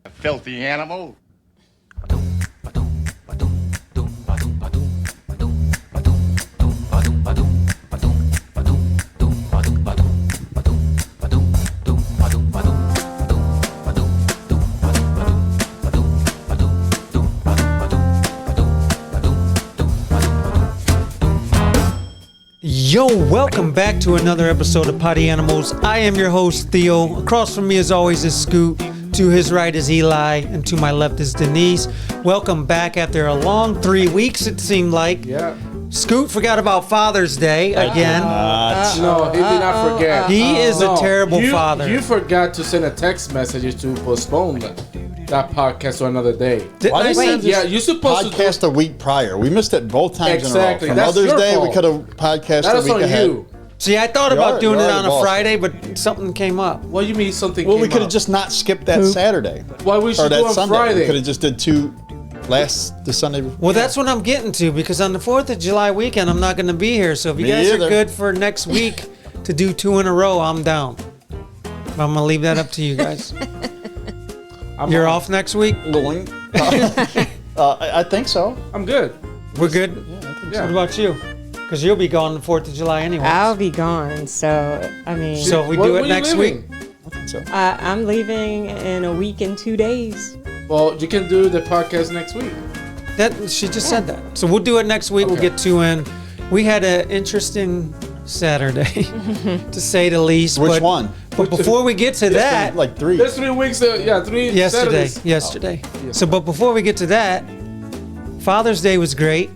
A filthy animal. Yo, welcome back to another episode of Poddy Animals. I am your host, Theo. Across from me, as always, is Scoot. To his right is Eli, and to my left is Denise. Welcome back after a long 3 weeks, it seemed like. Yeah. Scoot forgot about Father's Day again. No, he did not forget. He is a terrible father. You forgot to send a text message to postpone that podcast to another day. Why did Wait, Yeah, you're supposed podcast a week prior. We missed it both times Exactly. in a row. For That's Mother's your Day, fault. we could have podcasted That a is week on ahead. you. See, I thought about doing it you're on the a boss. Friday, but something came up. What do you mean something Well, came we could have up? just not skipped that Saturday. Why we Or should do that on Sunday. We Friday? could have just did two the Sunday before. Well, that's what I'm getting to, because on the 4th of July weekend, I'm not going to be here. So if you Me guys either. are good for next week to do 2 in a row, I'm down. I'm going to leave that up to you guys. You're off next week? Going. I think so. I'm good. We're good? Yeah, I think Yeah. What about you? Because you'll be gone the 4th of July anyway. I'll be gone, so I mean, So we Where- do where it you next leaving? week. I think so. I'm leaving in a week and 2 days. Well, you can do the podcast next week. That she just said that. So we'll do it next week. We'll Okay. get 2 in. We had an interesting Saturday, to say the least. Which but, one? But before we get to that, Like 3. There's 3 weeks. 3 yesterday. Saturdays. Yesterday. Yeah. So, but before we get to that, Father's Day was great.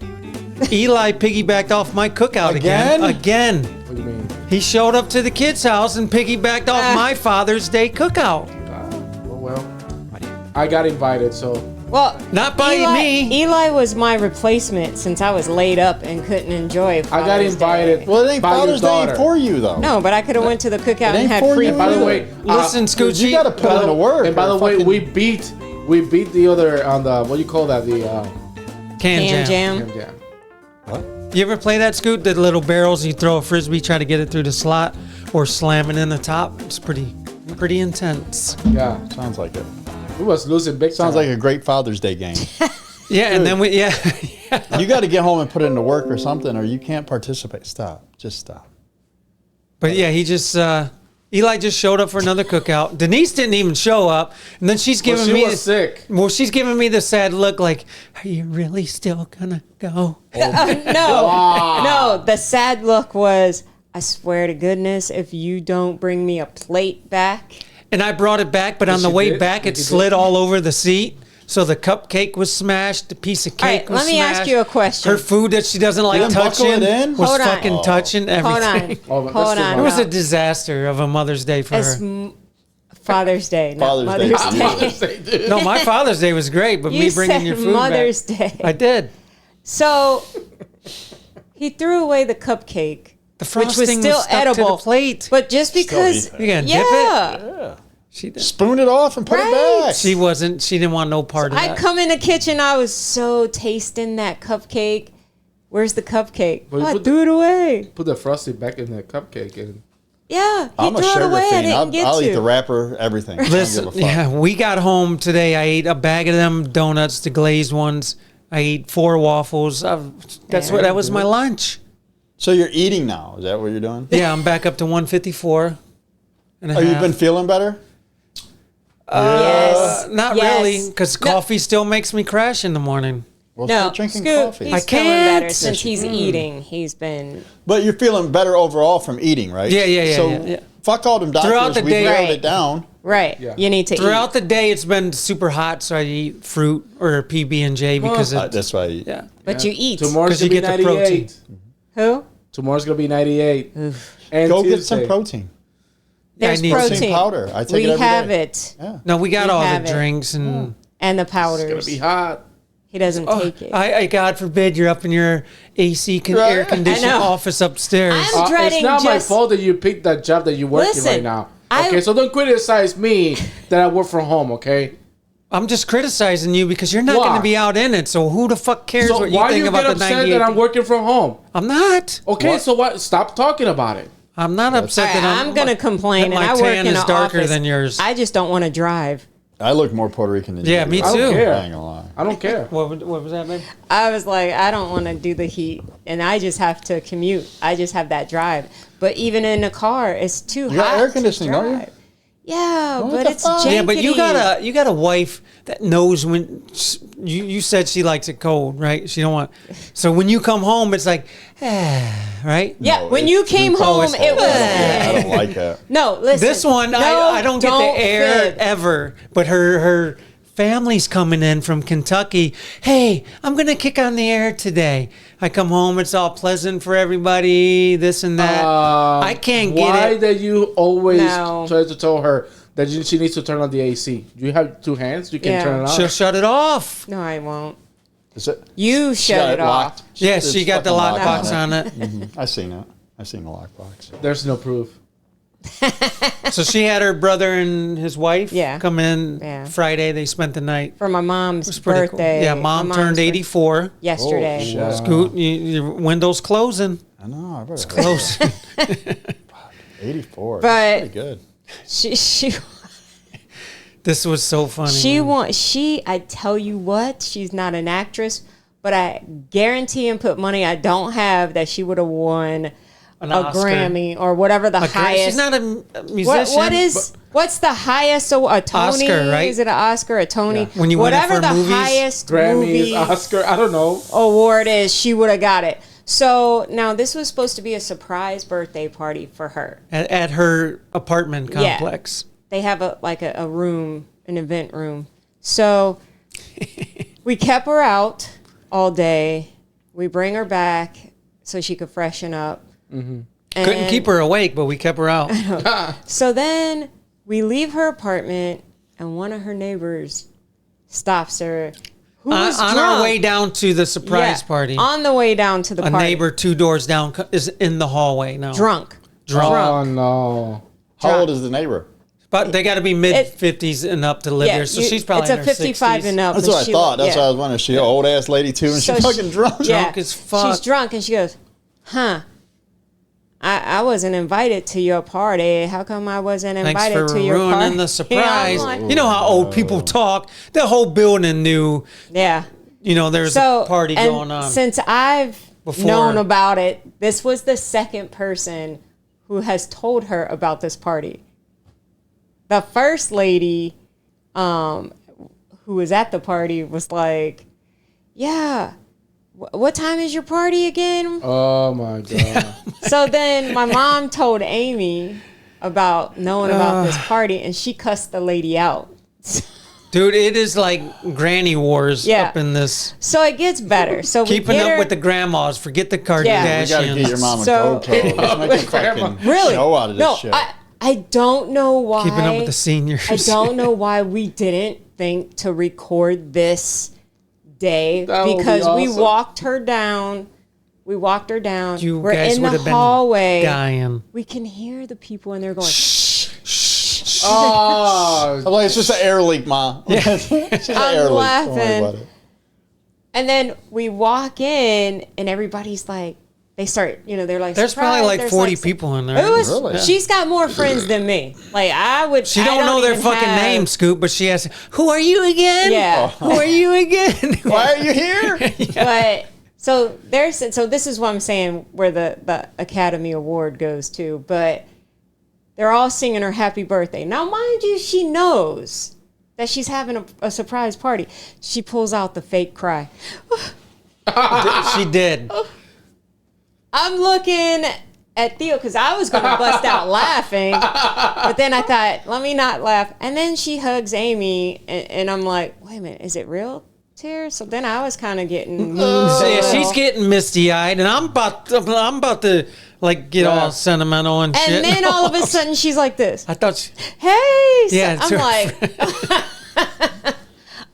Eli piggybacked off my cookout again. Again? What do you mean? He showed up to the kids' house and piggybacked off my Father's Day cookout. Well, I got invited, so Well, Not by me. Eli was my replacement since I was laid up and couldn't enjoy. I got Father's invited. Day. Well, it ain't by your Father's Day daughter. for you, though. No, but I could have went to the cookout It and ain't had for free you food. By the way, Listen, Scoot, You got to put into work. And by the or way, fucking- we beat the other on the what do you call that? The Can Can jam. jam. jam. What? You ever play that, Scoot? The little barrels, you throw a frisbee, try to get it through the slot, or slam it in the top. It's pretty intense. Yeah, Sounds like it. we was losing big. Sounds time. like a great Father's Day game. Yeah, and then we You got to get home and put it into work or something, or you can't participate. Stop. Just stop. But yeah, he just Eli just showed up for another cookout. Denise didn't even show up, and then she's giving she me was sick. Well, she's giving me the sad look, like, "Are you really still gonna go?" No, the sad look was, I swear to goodness, if you don't bring me a plate back. And I brought it back, but on the she way did? back, it You slid did? all over the seat. So the cupcake was smashed. The piece of All cake right, was let me smashed. ask you a question. Her food that she doesn't like didn't buckle touching it in? was Hold on. fucking touching Hold everything. on. Oh, but that's Hold too on. much. It was no. a disaster of a Mother's Day for It's her. Father's Day, not Father's Day. Mother's Day. Mother's Day, dude. No, my Father's Day was great, but You me bringing said your food Mother's back. Day. I did. So he threw away the cupcake, The which was frosting still was stuck edible. to the plate. But just because, eat You gonna dip it? yeah, She did. Spoon it off and put Right. it back. She wasn't. She didn't want no part of I that. come in the kitchen, I was so tasting that cupcake. Where's the cupcake? Well, you I put threw it away. Put the frosting back in the cupcake and Yeah, he I'm a threw it sugar away. I fiend. didn't get I'll to. eat the wrapper, everything. I don't Listen, give a fuck. yeah, we got home today. I ate a bag of them donuts, the glazed ones. I ate 4 waffles. That was my lunch. So you're eating now. Is that what you're doing? Yeah, I'm back up to 154. And a Oh, you've half. been feeling better? Yes. Not Yes. really, because coffee still makes me crash in the morning. Well, No, start drinking Scoot, coffee. he's I feeling can't. better since he's eating. He's been But you're feeling better overall from eating, right? Yeah, So yeah. fuck all them doctors. Throughout the We day- narrowed Right. it down. right. Yeah. You need to Throughout the day, it's been super hot, so I eat fruit or PB&J because of That's why. I eat. yeah. but you eat. tomorrow's 'Cause you gonna get be the 98. Who? Tomorrow's gonna be 98. And Go get Tuesday. some protein. There's I need protein. Protein powder. I take We it every have day. it, Yeah. No, we got We all have the it. drinks and and the It's gonna powders. be hot. He doesn't oh, take it. I God forbid you're up in your AC Right. air conditioned I know. office upstairs. I'm dreading It's not my just- fault that you picked that job that you're working Listen, right now. I- Okay, so don't criticize me that I work from home. Okay. I'm just criticizing you because you're not Why? going to be out in it. So who the fuck cares So what you why think you about get the upset 98? that I'm working from home? I'm not. Okay, What? so what? Stop talking about it. I'm not upset that I'm gonna complain, that and my I work tan in is an darker office. than yours. I just don't want to drive. I look more Puerto Rican than you. Yeah, me I don't too. care. I ain't gonna lie. I don't care. What was that, babe? I was like, I don't want to do the heat, and I just have to commute. I just have that drive. But even in the car, it's too hot. You got air to conditioning, don't you? drive. Yeah, What but the it's fuck? jankety. Yeah, but you got a wife that knows when you said she likes it cold, right? She don't want. So when you come home, it's like, right? Yeah, No, when it's you came too home, cold. it was. I don't like that. No, listen. This one, I don't get the air fib. ever. But her family's coming in from Kentucky. Hey, I'm gonna kick on the air today. I come home, it's all pleasant for everybody. This and that. I can't get Why it. that you always No. try to tell her that she needs to turn on the AC? Do you have two hands? You can Yeah. turn it on. She'll shut it off. No, I won't. Is it? You She shut got it off. locked. Yes, It's she got the fucking locked lockbox on it. I seen it. I seen the lockbox. There's no proof. So she had her brother and his wife Yeah. come in Yeah. Friday. They spent the night. For my mom's It's pretty cool. birthday. Yeah, My mom mom's turned 84. yesterday. Oh, shit. Scoot, your window's closing. I know. I better Close. 84. But- That's pretty good. She This was so funny. I tell you what, she's not an actress, but I guarantee and put money I don't have that she would have won An a Oscar. Grammy or whatever the highest. She's not a musician. What's the highest? So a Tony, Oscar, right? Is it an Oscar, a Tony? When you win it whatever for the movies, highest Grammys, movie Oscar, I don't know. award is, she would have got it. So now this was supposed to be a surprise birthday party for her. At her apartment Yeah. complex. They have a room, an event room. So we kept her out all day. We bring her back so she could freshen up. Couldn't And keep her awake, but we kept her out. So then we leave her apartment, and one of her neighbors stops her. Who on was our drunk. way down to the surprise Yeah, party, On the way down to the a party. neighbor 2 doors down is in the hallway now. Drunk. Oh no. How old is the neighbor? But they got to be mid-50s and up to live there. So she's probably it's in a her 55 60s. and up. That's but what I she- thought. That's yeah. what I was wondering. She an old ass lady too, and So she's she- fucking drunk. Yeah. Drunk as fuck. She's drunk, and she goes, "Huh? I wasn't invited to your party. How come I wasn't Thanks invited for to your party?" ruining the surprise. Yeah, I'm like, You know how old people talk. The whole building knew, yeah. there's So a party and going on. Since I've Before- known about it, this was the second person who has told her about this party. The first lady, who was at the party, was like, "Yeah, what time is your party again?" Oh my god. So then my mom told Amy about knowing about this party, and she cussed the lady out. Dude, it is like granny wars Yeah. up in this. So it gets better. So Keeping we get up her, with the grandmas. Forget the Kardashians. Yeah. We gotta get your mom a So- GoPro. Let's make a fucking really show out of this no. shit. I don't know why. Keeping up with the seniors. I don't know why we didn't think to record this day That would be because we awesome. walked her down. We walked her down. You We're guys in would the have been hallway. dying. We can hear the people, and they're going. Oh, I'm like, it's just an air leak, ma. Yeah. It's just an I'm air leak. Don't worry laughing. about it. And then we walk in, and everybody's like, they start, they're like, There's probably "Surprise." like There's 40 people in there. It was, Really? She's got more friends than me. Like I would. She I don't know their even fucking have- name, Scoot, but she asks, "Who are you again? Yeah. Who are you again?" Why are you here? But so this is what I'm saying where the Academy Award goes to. But they're all singing her happy birthday. Now, mind you, she knows that she's having a surprise party. She pulls out the fake cry. She did. I'm looking at Theo because I was going to bust out laughing. But then I thought, let me not laugh. And then she hugs Amy, and I'm like, wait a minute, is it real tears? So then I was kind of getting So, yeah, she's getting misty-eyed, and I'm about to like get all sentimental and shit. And then all of a sudden she's like this. I thought, Hey, so Yeah, it's I'm her like,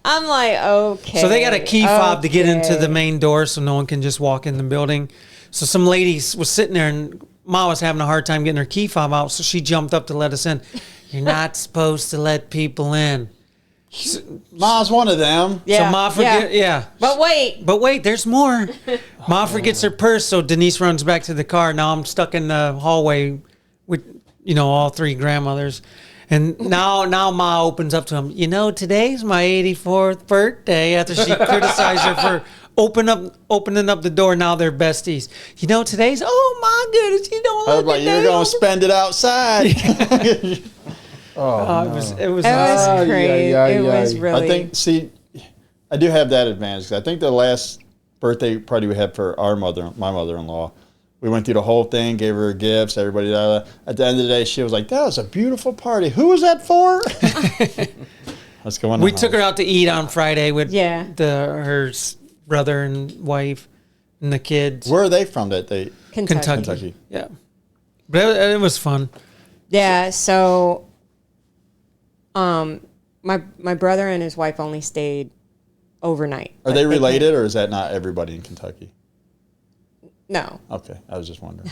I'm like, okay. so they got a key fob to get into okay. the main door, so no one can just walk in the building. So some lady was sitting there, and Ma was having a hard time getting her key fob out, so she jumped up to let us in. You're not supposed to let people in. Ma's one of them. Yeah, So Ma forget, yeah. But wait, There's more. Ma forgets her purse, so Denise runs back to the car. Now I'm stuck in the hallway with, all three grandmothers. And now Ma opens up to him. You know, today's my 84th birthday. After she criticized her for opening up the door, now they're besties. You know, today's. Oh my goodness! You don't. I was like, you're gonna spend it outside. It was crazy. It was really. I think. See, I do have that advantage. I think the last birthday party we had for my mother-in-law. We went through the whole thing, gave her gifts, everybody. At the end of the day, she was like, that was a beautiful party. Who was that for? Let's go on. We took her out to eat on Friday with her brother and wife and the kids. Where are they from? Kentucky. Yeah. But it was fun. Yeah, so my brother and his wife only stayed overnight. Are they related, or is that not everybody in Kentucky? No. Okay, I was just wondering.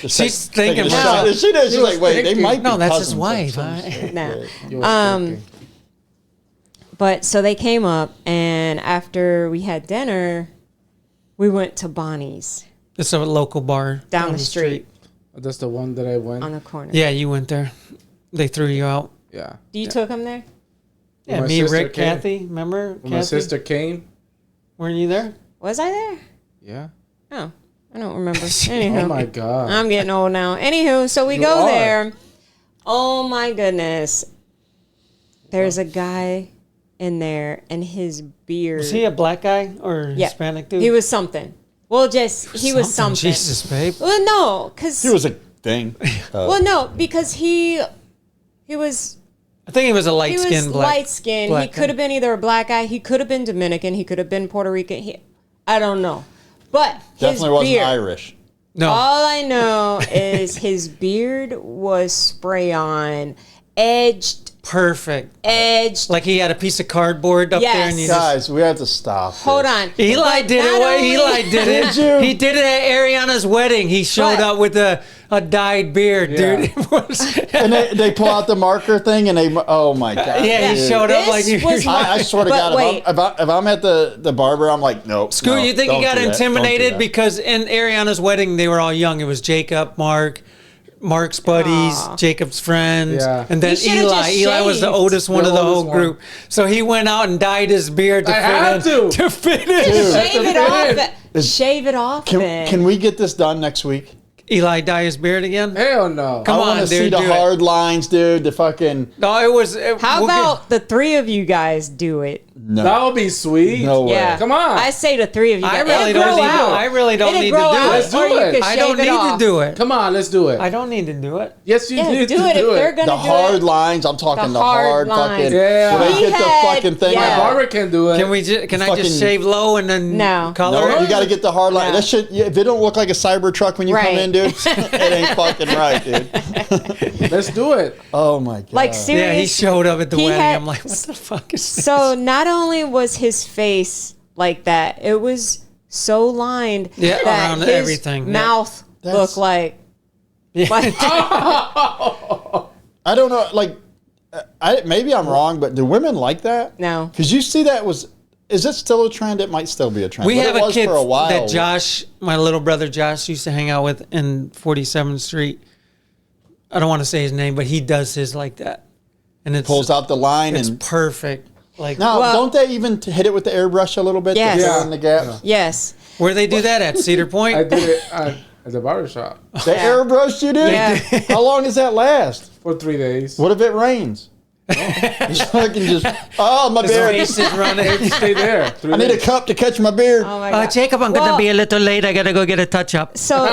She's thinking. No. She's like, wait, they might be No, that's his cousins wife. No. But so they came up, and after we had dinner, we went to Bonnie's. It's a local bar down the street. That's the one that I went on the corner. Yeah, you went there. They threw you out. Yeah. You took him there? Yeah, me, Rick, Kathy. Remember? When my sister came. Weren't you there? Was I there? Yeah. Oh, I don't remember. Anywho, oh my God. I'm getting old now. Anywho, so we go there. Oh my goodness. There's a guy in there, and his beard. Was he a black guy or Hispanic dude? He was something. Well, he was something. Jesus, babe. Well, no, because he was a thing. Well, no, because he was. I think he was a light-skinned black. Light-skinned. He could have been either a black guy. He could have been Dominican. He could have been Puerto Rican. I don't know. But definitely wasn't Irish. No. All I know is his beard was spray on, edged. Perfect. Edged. Like he had a piece of cardboard up there. And Guys, we have to stop. Hold on. Eli did it. Eli did it. He did it at Ariana's wedding. He showed up with a dyed beard, dude. And they pull out the marker thing, and oh my God. Yeah, he showed up like he was. I swear to God, if I'm at the barber, I'm like, nope. Scoot, you think he got intimidated because in Ariana's wedding they were all young? It was Jacob, Mark's buddies, Jacob's friends, and then Eli. Eli was the oldest one of the whole group. So he went out and dyed his beard to fit in. Shave it off. Can we get this done next week? Eli dye his beard again? Hell no. Come on, dude. I want to see the hard lines, dude. The fucking. No, it was. How about the three of you guys do it? No. That would be sweet. No way. Yeah. Come on. I say the three of you guys. I really don't need to do it. Let's do it. I don't need to do it. Come on, let's do it. I don't need to do it. Yes, you need to do it. If they're gonna the hard lines. I'm talking the hard fucking. Yeah. When they get the fucking thing. My barber can do it. Can I just shave low and then color it? it? You got to get the hard line. That shit. If it don't look like a cyber truck when you come in, dude, it ain't fucking right, dude. Let's do it. Oh my God. Like seriously. Yeah, he showed up at the wedding. I'm like, what the fuck is this? So not only was his face like that, it was so lined that around his everything. mouth looked like. I don't know. Like, maybe I'm wrong, but do women like that? No. Because you see that is it still a trend? It might still be a trend. We have a kid for a while. that Josh, my little brother Josh, used to hang out with in 47th Street. I don't want to say his name, but he does his like that. And it pulls out the line. It's and perfect. Like now, don't they even hit it with the airbrush a little bit? Yes. To fill in the gaps? Yes. Where they do that at Cedar Point? I did it at the barbershop. They airbrush you, dude? Yeah. How long does that last? For 3 days. What if it rains? My beard. Face is running. Stay there. I need a cup to catch my beard. Oh my God. Jacob, I'm going to be a little late. I got to go get a touch up. So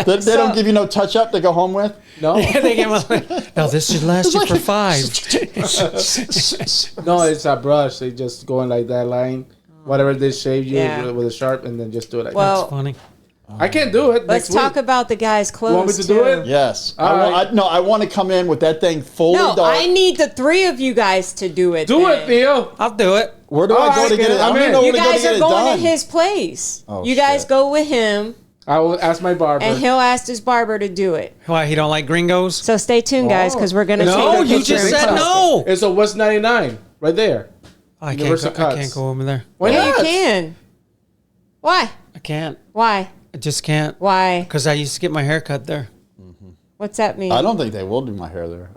They don't give you no touch up to go home with? No. They give no, this should last you for 5. No, it's a brush. They just go in like that line. Whatever they shave you with a sharp, and then just do it like that. That's funny. I can't do it. Let's talk about the guy's clothes. You want me to do it? Yes. Right. I want to come in with that thing fully dark. I need the three of you guys to do it. Do it, Theo. I'll do it. Where do I go to get it? I don't even know where You to go to guys get are it going done. to his place. Oh, you guys shit. go with him, I will ask my barber. and he'll ask his barber to do it. Why, he don't like gringos? So stay tuned, guys, because we're going to No, take a you picture just and said post no. It's a West 99 right there. I Universal Cuts. can't go over there. Why Yeah, not? you can. Why? I can't. Why? I just can't. Why? Because I used to get my hair cut there. What's that mean? I don't think they will do my hair there.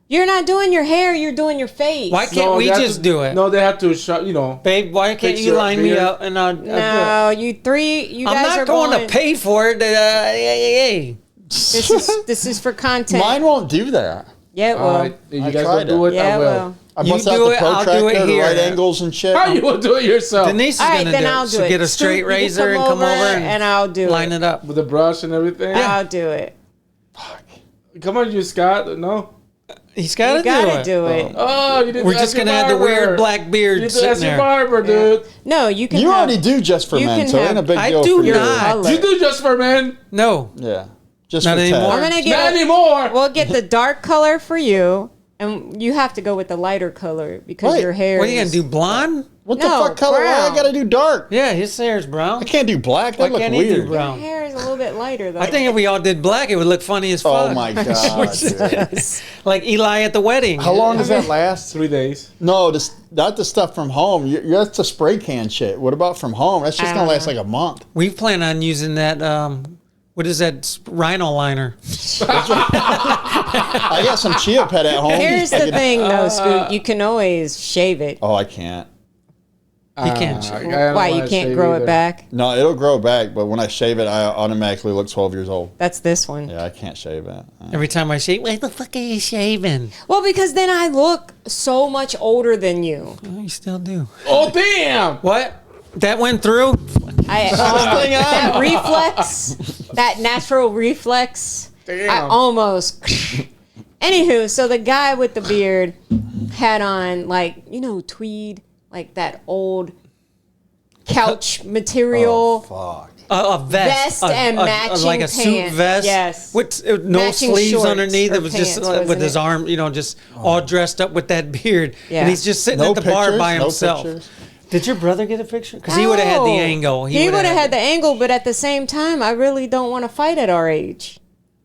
You're not doing your hair. You're doing your face. Why can't we they have just to- do it? No, they have to Babe, why can't fix you your line me beard. up and I'll No, you guys I'm are not going to pay for it. Hey. This is for content. Mine won't do that. Yeah, it will. you I guys tried don't do it. it, Yeah, I it will. will. I You bust out do the it, I'll do protractor, it the here. right angles and shit. How you will do it yourself? Denise is All right, going to then do I'll it. do She'll it. get a Scoot, straight you can razor and come over and I'll do line it. it up. With the brush and everything? I'll do it. Come on, you Scott. No? He's got You to do gotta it. do it. Oh, you didn't We're ask just your going to have the barber. weird black beard You didn't sitting ask your there. barber, dude. No, you can. You have, already do just for you men, can so it ain't a have- big I deal do for you. not. Color. You do just for men. No. Yeah. Just Not for anymore. I'm Ted. gonna Not get. anymore. We'll get the dark color for you, and you have to go with the lighter color because Wait, your hair. What are you going is- to do, blonde? What No, the fuck color? Why I brown. gotta do dark? Yeah, his hair's brown. I can't do black. Why That look can't he do weird. brown? Your hair is a little bit lighter though. I think if we all did black, it would look funny as fuck. Oh my god. dude. Like Eli at the wedding. How long does that last? 3 days. No, not the stuff from home. That's the spray can shit. What about from home? That's just I gonna don't last know. like a month. We plan on using that, what is that, rhino liner? I got some chia pet at home. Here's the thing, though, Scoot. You can always shave it. Oh, I can't. He can't. I don't Why you wanna can't shave grow either. it back? No, it'll grow back, but when I shave it, I automatically look 12 years old. That's this one. Yeah, I can't shave it. Every time I shave, why the fuck are you shaving? Well, because then I look so much older than you. Oh, you still do. Oh, damn. What? That went through? That reflex, that natural reflex, Damn. I almost. Anywho, so the guy with the beard had on tweed, like that old couch material. Fuck. A vest. Vest and matching like a suit pants. vest. Yes. With no Matching sleeves shorts underneath. or It was just pants, with wasn't his it? arm, just all dressed up with that beard. Yeah. And he's just sitting No at the bar pictures? by No himself. pictures? Did your brother get a picture? Because he would have had the No. angle. He would have had the angle, but at the same time, I really don't want to fight at our age.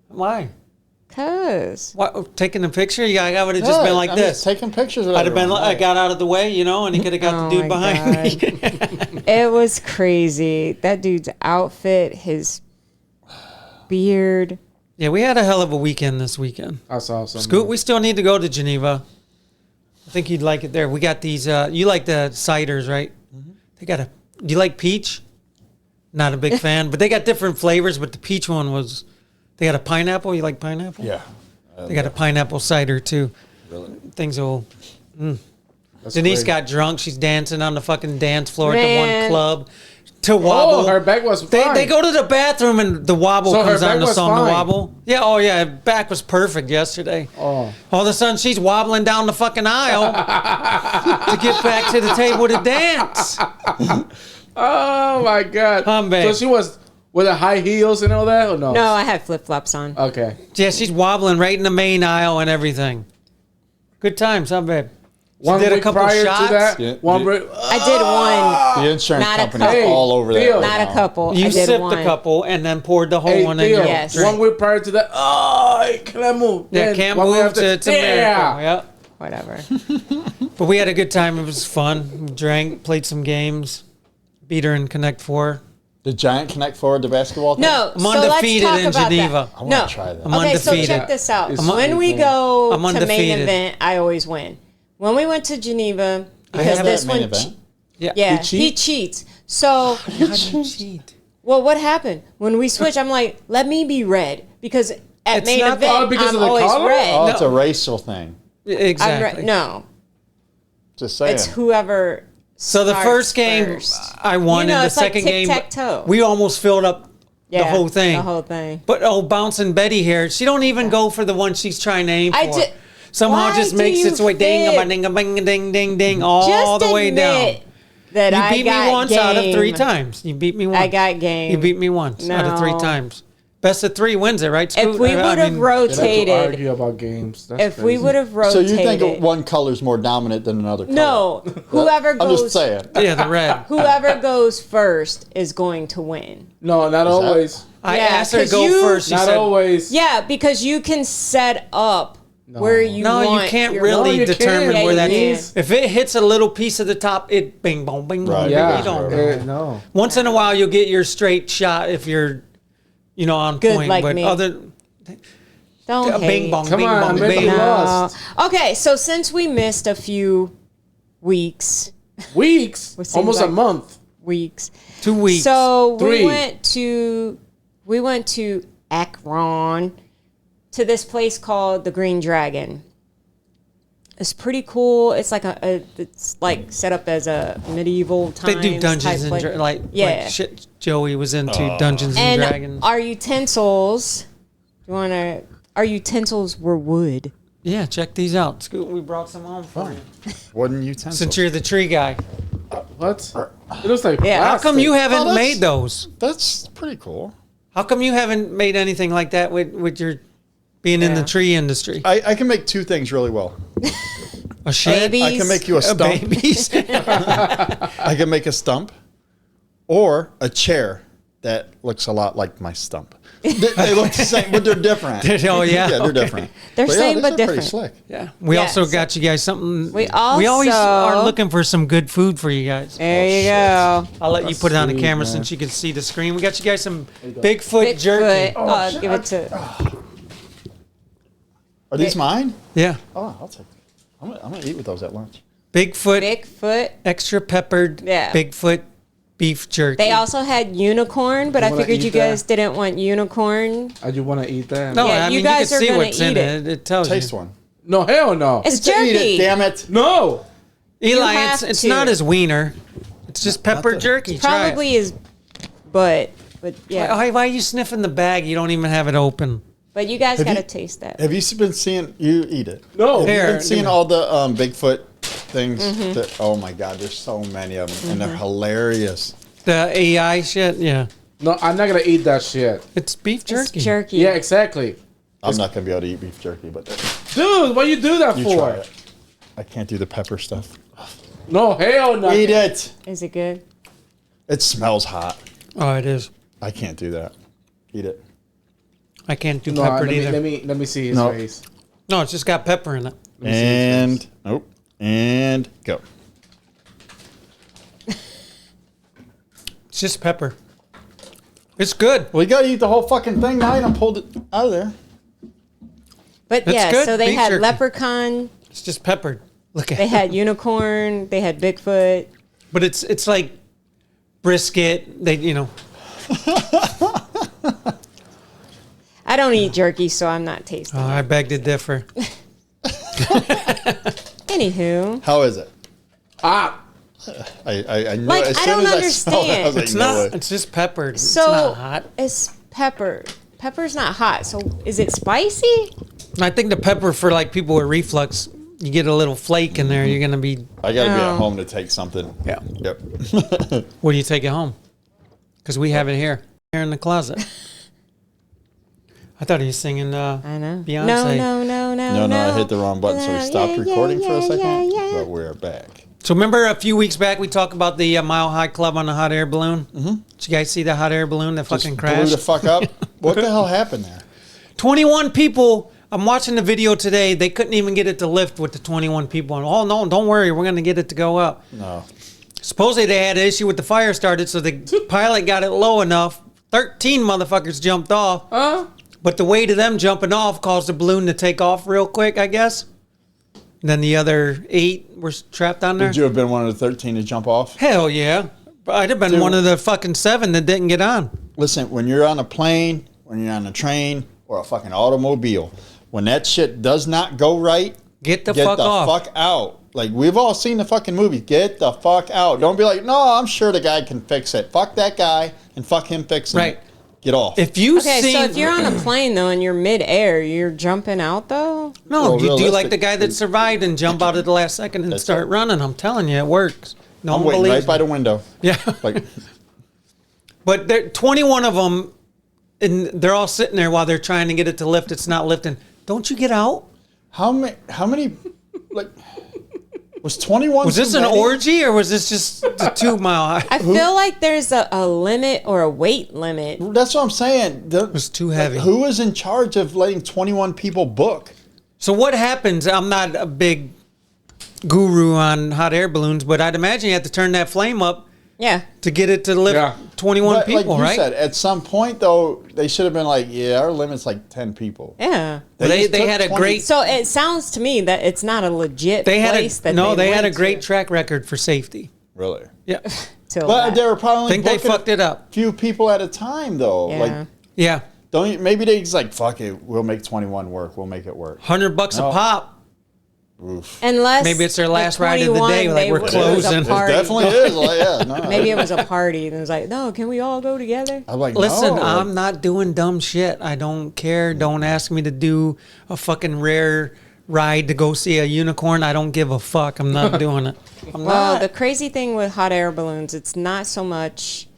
Why? Cause What, taking a picture? Yeah, I would have just been like I'm this. just taking pictures of I'd have been everyone. like, I got out of the way, and he could have got Oh the dude my behind me. it was crazy. That dude's outfit, his beard. Yeah, we had a hell of a weekend this weekend. That's awesome. Scoot, we still need to go to Geneva. I think you'd like it there. We got these. You like the ciders, right? They got a. Do you like peach? Not a big fan, but they got different flavors. But the peach one was. They got a pineapple. You like pineapple? Yeah. They got a pineapple cider too. Really? Things will. That's Denise great. got drunk. She's dancing on the fucking dance floor at the Man. one club. To wobble. Oh, her back was fine. They go to the bathroom and the wobble So her comes on back the was song. The fine. wobble. Yeah. Oh yeah. Her back was perfect yesterday. Oh. All of a sudden, she's wobbling down the fucking aisle to get back to the table to dance. Oh, my God. Babe. So she was with the high heels and all that, or no? No, I had flip flops on. Okay. Yeah, she's wobbling right in the main aisle and everything. Good times, huh, babe? She One did a week couple prior shots. to that, Yeah. one Yeah. break. I did one, The insurance Not a company's couple. all over Theo. that. not a couple. You I did sipped one. a couple and then poured the whole Hey, one in Theo, your Yes. drink. 1 week prior to that, I can't move. Yeah, Then can't 1 week move after- to it's a miracle. Yeah. Whatever. But we had a good time. It was fun. We drank, played some games, beat her in Connect 4. The Giant Connect Forward the basketball team? No, I'm so let's undefeated talk in about Geneva. that. I want No. to try that. I'm Okay, so undefeated. check this out. It's When we sweet, go I'm to main undefeated. event, I always win. When we went to Geneva, because have this that main one, event. yeah, He he cheats. So, How do you cheat? well, what happened when we switched? I'm like, let me be red because at It's main not- event, Oh, because I'm of the always color? red. Oh, it's No. a racial thing. I'm Exactly. no, Just saying. it's whoever. So the starts first game first. I won, You know, and the it's like second game tic-tac-toe. we almost filled up Yeah, the whole thing. The whole thing. But bouncing Betty here, she don't even go for the one she's trying to aim for. I did- Somehow Why just do makes you its way ding fib? ding ding ding ding ding all Just the way down. admit that You I beat me got once game. out of 3 times. You beat me once. I got game. You beat me once out of 3 No. times. Best of 3 wins it, right? If Scoot? we I would have mean, They like to rotated, argue about games. That's if we crazy. would have So rotated, you think one color's more dominant than another color? no, whoever I'm goes, just saying. yeah, the red. whoever goes first is going to win. No, not always. I Yeah, asked her to 'cause go you- first. She Not said, always. Yeah, because you can set up where you "No, want. you can't your- really No, you determine can't. where Yeah, that you is. If it hits a little piece of the top, it bing bong bing bong. Right. Yeah. You don't know. No. Once in a while, you'll get your straight shot if you're, on Good point. like but me. Don't hate. Bing bong, Come bing on, bong, make bing. it No. lost. Okay, so since we missed a few weeks, Weeks, What seems almost like- a month. 2 weeks. So 3. we went to Akron to this place called the Green Dragon. It's pretty cool. It's like it's like set up as a medieval they times do Dungeons type and place. like Yeah. shit. Joey was into Dungeons and And Dragons. our utensils, our utensils were wood. Yeah, check these out. Scoot, we brought some home for you. Wooden utensils. Since you're the tree guy, What? It looks like Yeah. how come you plastic. haven't Well, that's- made those? That's pretty cool. How come you haven't made anything like that with your being in the Yeah. tree industry? I can make two things really well. A shed, Babies. I can make you a stump. babies. I can make a stump, or a chair that looks a lot like my stump. They look the same, but they're different. Oh yeah, Yeah, they're okay. different. They're But same these but are pretty different. slick. Yeah, we Yes. also got you guys something. We always also- are looking for some good food for you guys. There you go. I'll let you put it on the sweet, camera man. since you can see the screen. We got you guys some Bigfoot jerky. Bigfoot. Give it to. Are these mine? Yeah, Oh, I'll take them. I'm gonna eat with those at lunch. Bigfoot, Bigfoot. extra peppered Yeah. Bigfoot beef jerky. They also had unicorn, but I wanna figured eat you that? guys didn't want unicorn. I just want to eat that. no, Yeah, I you mean guys you are can see gonna what's in eat it. It tells Taste you. one. No, hell no. It's Eat jerky. it, damn it. No. Eli, have it's to. not his wiener. It's just pepper the- jerky. Try it. Probably is, but yeah. Why are you sniffing the bag? You don't even have it open. But you guys Have gotta you- taste that. Have you been seeing? You eat it. No. Have you Here, been seeing all the Bigfoot things? Mm-hmm. That, oh my God, there's so many of them, and they're hilarious. The AI shit, yeah. No, I'm not gonna eat that shit. It's beef It's jerky. jerky. Yeah, exactly. I'm not gonna be able to eat beef jerky, but Dude, what you do that you for? try it. I can't do the pepper stuff. No, hell no. Eat it. Is it good? It smells hot. Oh, it is. I can't do that. Eat it. I can't do No, pepper let either. me see his No. face. No, it's just got pepper in it. Let me see his And face. nope. And go. It's just pepper. It's good. Well, you gotta eat the whole fucking thing now. You done pulled it out of there. But That's yeah, good. so they Beef had jerky. leprechaun, It's just peppered. Look at they it. had unicorn, they had Bigfoot. But it's like brisket. They I don't eat jerky, so I'm not tasting. Oh, I beg to differ. Anywho, How is it? Ah, I knew Like, as I soon don't as I smelled it, I was understand. like, It's no not. way. It's just peppered. It's so not hot. it's pepper. Pepper's not hot, so is it spicy? I think the pepper for like people with reflux, you get a little flake in there. You're gonna be. I gotta be Oh. at home to take something. Yeah. Yep. What do you take it home? Because we have it here in the closet. I thought he was singing I know. Beyonce. No. I hit the wrong button, so we stopped recording for a second. But we're back. So remember a few weeks back we talked about the Mile High Club on the hot air balloon? Mm-hmm. Did you guys see the hot air balloon that fucking Just blew the crashed? fuck up. What the hell happened there? 21 people. I'm watching the video today. They couldn't even get it to lift with the 21 people. And, oh no, don't worry, we're gonna get it to go up. No. Supposedly they had an issue with the fire started, so the pilot got it low enough. 13 motherfuckers jumped off. But the weight of them jumping off caused the balloon to take off real quick, I guess. And then the other 8 were trapped on there. Would you have been one of the 13 to jump off? Hell yeah. But I'd have been Dude. one of the fucking 7 that didn't get on. Listen, when you're on a plane, when you're on a train, or a fucking automobile, when that shit does not go right, Get the get fuck the off. fuck out. Like, we've all seen the fucking movie. Get the fuck out. Don't be like, no, I'm sure the guy can fix it. Fuck that guy and fuck him fixing Right. it. Get off. If you Okay, see, so if you're on a plane though and you're midair, you're jumping out though? no, Well, you do like realistic- the guy that survived and jump out at the last second and That's start it. running. I'm telling you, it works. No I'm one waiting believes right by me. the window. Yeah, Like, but there 21 of them, and they're all sitting there while they're trying to get it to lift. It's not lifting. Don't you get out? how many, like, was 21 Was this too an many? orgy or was this just the 2 mile high? I feel like there's a limit or a weight limit. That's what I'm saying. It was too heavy. Who is in charge of letting 21 people book? So what happens? I'm not a big guru on hot air balloons, but I'd imagine you have to turn that flame up Yeah. to get it to lift 21 But people, like you right? said, at some point though, they should have been like, yeah, our limit's like 10 people. Yeah. They just took had a 20 great. So it sounds to me that it's not a legit They had place that they had a went great to. track record for safety. Really? Yeah, Till But that. they were probably I think they booking fucked it up. a few people at a time though. Yeah. Like, Yeah, maybe they just like, fuck it, we'll make 21 work. We'll make it work. $100 No. a pop. Oof. Unless Maybe it's their the last ride of the day, 21, like, they we're were- it was a closing. It party. definitely is. Like, yeah, no. Maybe it was a party, and it was like, no, can we all go together? I'm like, Listen, no. I'm not doing dumb shit. I don't care. Don't ask me to do a fucking rare ride to go see a unicorn. I don't give a fuck. I'm not doing it. I'm Well, not. the crazy thing with hot air balloons, it's not so much,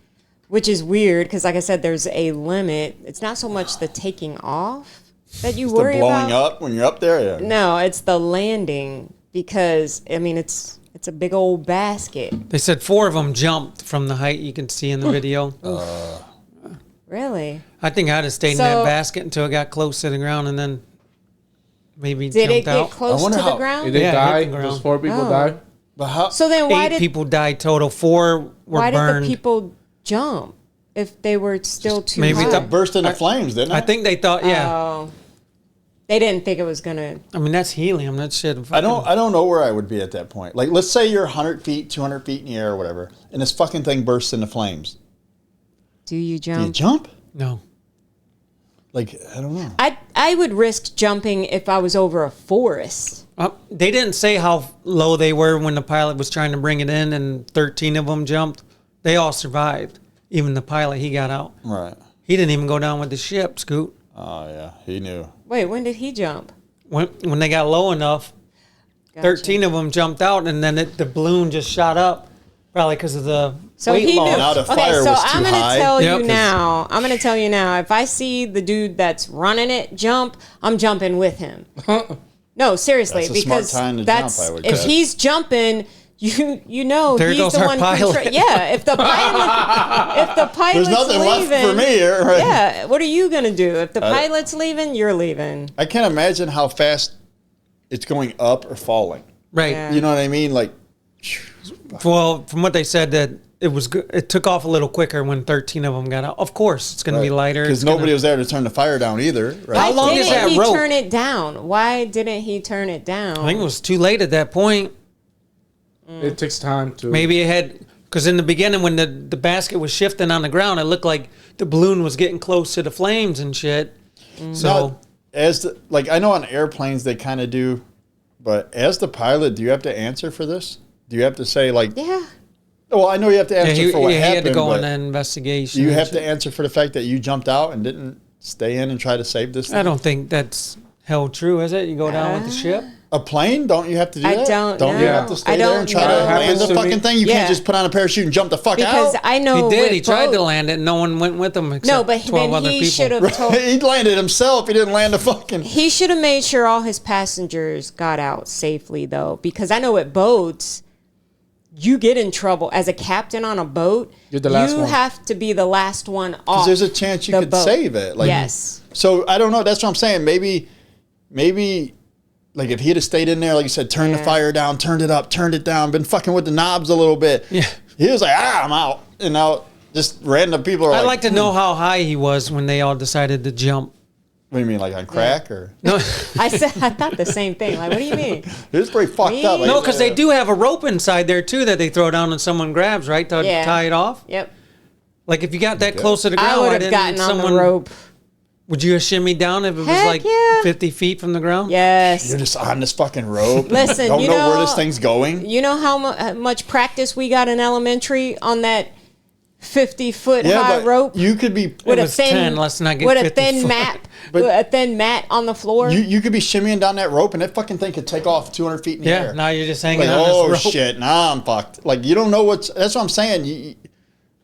which is weird because, like I said, there's a limit. It's not so much the taking off that you the worry blowing about. up when you're up there. Yeah. No, it's the landing because I mean it's a big old basket. They said 4 of them jumped from the height you can see in the video. Really? I think I'd have stayed in So- that basket until it got close to the ground and then maybe Did jumped it get out. close I wonder to the how- Did ground? they Yeah, die? hit the ground. Those 4 people Oh. died? But how? So then why 8 did people died total. 4 were why did burned. the people jump if they were still too maybe high? the- burst into flames, didn't it? I think they thought, yeah. Oh. They didn't think it was gonna. I mean, that's helium. That shit. I don't know where I would be at that point. Like, let's say you're 100 feet, 200 feet in the air or whatever, and this fucking thing bursts into flames. Do you Do you jump? jump? No. Like, I don't know. I would risk jumping if I was over a forest. They didn't say how low they were when the pilot was trying to bring it in, and 13 of them jumped. They all survived. Even the pilot, he got out. Right. He didn't even go down with the ship, Scoot. Oh, yeah. He knew. Wait, when did he jump? When they got low enough, Gotcha. 13 of them jumped out, and then the balloon just shot up, probably because of the So weight he loss. knew. Now the Okay, fire so was too I'm gonna high. tell Yep. you now. I'm gonna tell you now. If I see the dude that's running it jump, I'm jumping with him. No, seriously, That's a smart because time to that's jump, I would if guess. he's jumping. You know There he's goes the our one. pilot. Yeah, if the pilot's There's nothing leaving, left for me here. Right? Yeah, what are you gonna do if the pilot's leaving? You're leaving. I can't imagine how fast it's going up or falling. Right. Yeah. You know what I mean? Like, Well, from what they said, that it was good. It took off a little quicker when 13 of them got out. Of course, it's going to be lighter. because It's gonna- nobody was there to turn the fire down either. Right? How long Why is didn't that he rope? turn it down? Why didn't he turn it down? I think it was too late at that point. It takes time to. Maybe it had, because in the beginning when the basket was shifting on the ground, it looked like the balloon was getting close to the flames and shit. So Now, like I know on airplanes they kind of do, but as the pilot, do you have to answer for this? Do you have to say like, Yeah. well, I know you have to answer for what he happened, had to go but on an investigation. do you and have shit. to answer for the fact that you jumped out and didn't stay in and try to save this thing? I don't think that's held true, is it? You go down with the ship? A plane? Don't you have to do I that? don't you know. have to stay I there don't and try know. to That land happens the to fucking me. thing? You Yeah. can't just put on a parachute and jump the fuck Because out. I know He did. with He tried to boat- land it. No one went with him except No, but 12 then other he people. should have told. He landed himself. He didn't land the fucking. He should have made sure all his passengers got out safely, though, because I know with boats, you get in trouble as a captain on a boat. You're the last one. have to be the last one off. Because there's a chance you the could boat. save it. Like, Yes. So I don't know. That's what I'm saying. Maybe, like if he'd have stayed in there, like you said, turned the Yeah. fire down, turned it up, turned it down, been fucking with the knobs a little bit. Yeah. He was like, I'm out. And now just random people are I'd like, like to know how high he was when they all decided to jump. what do you mean, like on crack or? No, I thought the same thing. Like, what do you mean? It was pretty fucked up. Like, no, because they do have a rope inside there too that they throw down and someone grabs, right, to Yeah. tie it off. Yep. Like if you got that close to the ground, I why would have didn't gotten on someone? the rope. Would you have shimmied down if it was Heck like yeah. 50 feet from the ground? Yes. You're just on this fucking rope. Listen, don't you know where know- this thing's going. You know how much practice we got in elementary on that 50-foot Yeah, high but rope you could be with a was thin 10, let's not get with a 50 thin foot. mat, But- with a thin mat on the floor. you could be shimmying down that rope and that fucking thing could take off 200 feet in the Yeah, air. now you're just hanging Like, on oh this rope. shit, nah, I'm fucked. Like you don't know that's what I'm saying.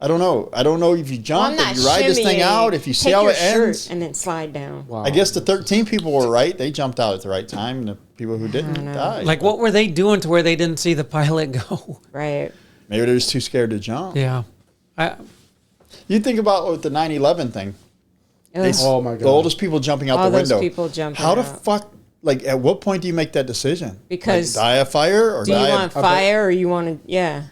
I don't know. I don't know if you I'm jump, not if you ride this thing shimmying. out, if you see Take how your it shirt ends. and then slide down. Wow. I guess the 13 people were right. They jumped out at the right time, and the people who didn't died. Like what were they doing to where they didn't see the pilot go? Right. Maybe they were just too scared to jump. Yeah. You think about with the 9/11 thing. Ugh. Oh my The god. oldest people jumping out All the those window. people jumping How the out. fuck? Like, at what point do you make that decision? Because like, die of fire or Do you die want of? fire or you want to? Yeah.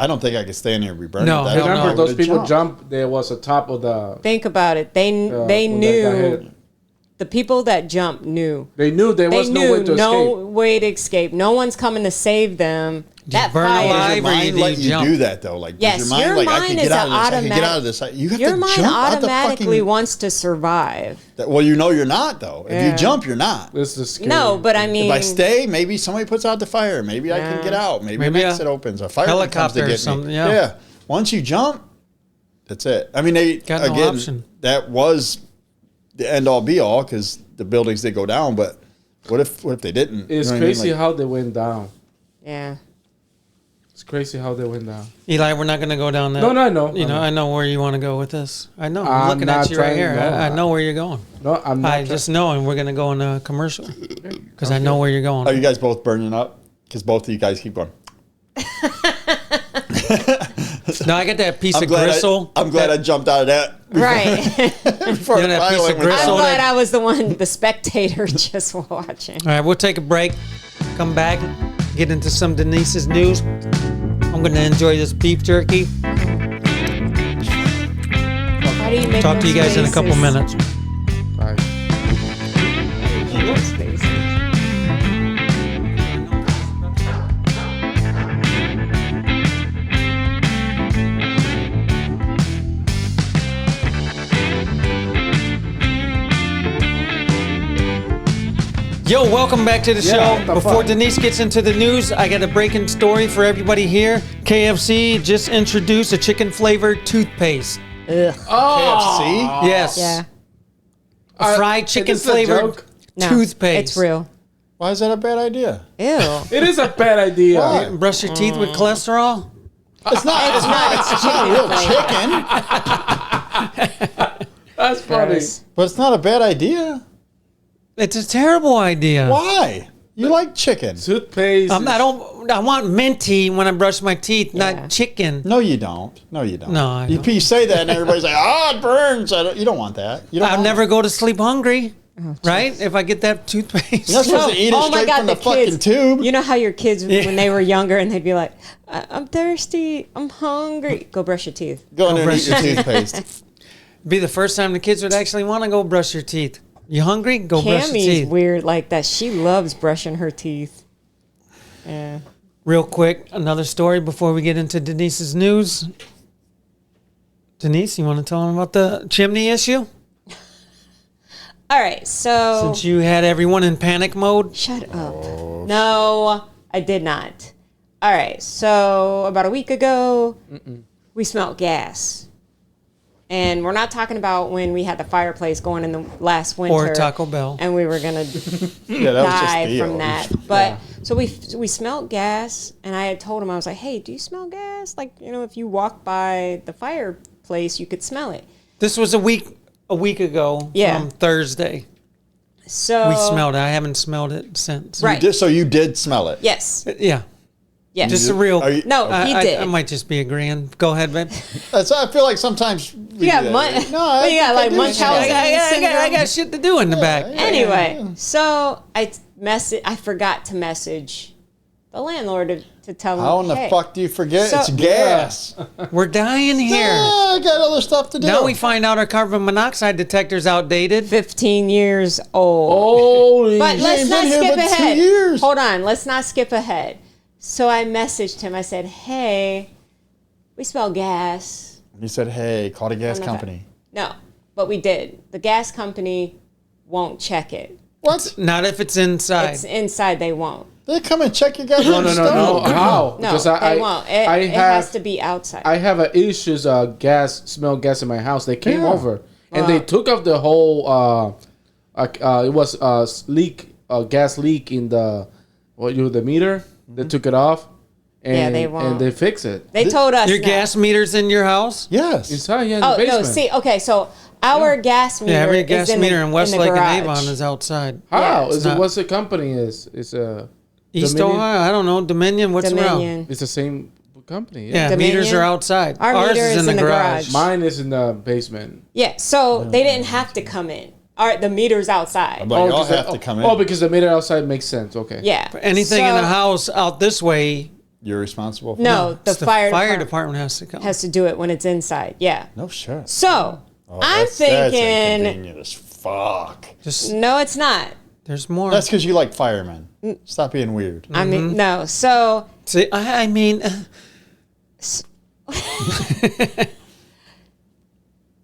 I don't think I could stand there and be burned. No, with that. hell no. Remember, I those would've people jumped. jumped. There was a top of the. Think about it. They when that knew. guy hit. The people that jumped knew. They knew there was no way to escape. way to escape. No one's coming to save them. That burn fire. alive? Does your Or mind do let you you jump? do that though? Like, Yes, does your mind your like I mind can is get out of this? I can get automatic- out of this. You have Your to mind jump out the automatically fucking. wants to survive. Well, you know you're not though. If Yeah. you jump, you're not. This is scary. No, but I mean, If I stay, maybe somebody puts out the fire. Maybe I can Yeah. get out. Maybe Maybe an a exit opens. A fire comes helicopter to or get something, me. yeah. Once you jump, that's it. I mean, they Got no again. option. That was the end all be all because the buildings did go down. But what if they didn't? It's You know what I mean? crazy Like, how they went down. yeah. It's crazy how they went down. Eli, we're not going to go down that. No, I know. You know, I know where you want to go with this. I know. I'm looking at not you right trying- here. no, I know where you're going. No, I'm not. I just know, and we're going to go in a commercial because I know where you're going. Are you guys both burning up? Because both of you guys keep going. No, I got that piece I'm of glad. gristle. I'm glad I jumped out of that. Right. Before You know that the piece of pilot went I'm gristle? down. glad I was the one, the spectator, just watching. All right, we'll take a break. Come back, get into some Denise's news. I'm going to enjoy this beef jerky. How do you make Talk to those you guys in a couple faces? minutes. Bye. Those faces. Yo, welcome back to the Yeah, show. what the Before fuck? Denise gets into the news, I got a breaking story for everybody here. KFC just introduced a chicken flavored toothpaste. Ugh. KFC? Yes. Yeah. A fried chicken is this a flavored joke? No, toothpaste. It's real. Why is that a bad idea? Ew. It is a bad idea. Why? Brush your teeth with cholesterol? It's not. It's not. It's not a real chicken, That's funny. Gross. but it's not a bad idea. It's a terrible idea. Why? You like chicken? Toothpaste. I want minty when I brush my teeth, Yeah. not chicken. No, you don't. No, you don't. No, I you, don't. you say that, and everybody's like, "Oh, it burns." You don't want that. You don't. I'll want never it. go to sleep hungry, right? If I get that toothpaste. You're not supposed to eat it straight from the fucking tube. You know how your kids, when they were younger, and they'd be like, I'm thirsty, I'm hungry. Go brush your teeth. Go in there and brush eat your your toothpaste. Be the first time the kids would actually want to go brush your teeth. You hungry? Go brush your Cammie's teeth. weird like that. She loves brushing her teeth. Yeah. Real quick, another story before we get into Denise's news. Denise, you want to tell them about the chimney issue? All right, so Since you had everyone in panic mode. shut up. No, I did not. All right, so about a week ago, we smelled gas. And we're not talking about when we had the fireplace going in the last winter. Or Taco Bell. And we were going to Yeah, that was just die Theo. from that. But so we smelled gas, and I had told him, I was like, hey, do you smell gas? Like, you know, if you walk by the fireplace, you could smell it. This was a week ago Yeah. from Thursday. So We smelled it. I haven't smelled it since. Right. So you did smell it. Yes. Yeah. Yes. Just a real. Are you- No, he did. I might just be agreeing. Go ahead, babe. I feel like sometimes we You got do that. Munch- No, I you got, think like, I do Munchausen smell it. I got shit to do in the back. Anyway, so I forgot to message the landlord to tell him. How in the hey, fuck do you forget? So- It's gas. We're dying here. I got other stuff to do. Now we find out our carbon monoxide detector's outdated. 15 years old. Holy But shit. let's ain't not been here skip but 2 ahead. years. Hold on, let's not skip ahead. So I messaged him. I said, "Hey, we smell gas." He said, "Hey, call the gas I'm not- company." No, but we did. The gas company won't check it. What? Not if it's inside. It's inside. They won't. They come and check your goddamn No. stove. How? No, Because they won't. It has to be outside. I have issues. Smell gas in my house. They came Yeah. over and they took off the whole. It was gas leak in the the meter. They took it off. And, Yeah, they won't. And they fix it. they told us Your no. gas meter's in your house? Yes. Inside, yeah, in Oh the basement. no! See, okay, so our gas meter. Yeah, every is gas in meter the, in Westlake the and garage. Avon is outside. How? Yeah, Is it's it, not- what's the company is? It's East Dominion? Ohio? I don't know. Dominion? What's around? Dominion. It's the same company. Yeah, Dominion. meters are outside. Our Ours meter is in the garage. Mine is in the basement. Yeah, so they didn't have to come in. All right, the meter's outside. But y'all 'cause have the- to come in. Oh, because the meter outside makes sense. Okay. Yeah. Anything in So- the house out this way you're responsible for? No, the It's fire department has to come. has to do it when it's inside. Yeah. No shit. So I'm That's thinking, inconvenient as fuck. Just no, it's not. there's more. That's because you like firemen. Stop being weird. I mean, no. So See, I mean,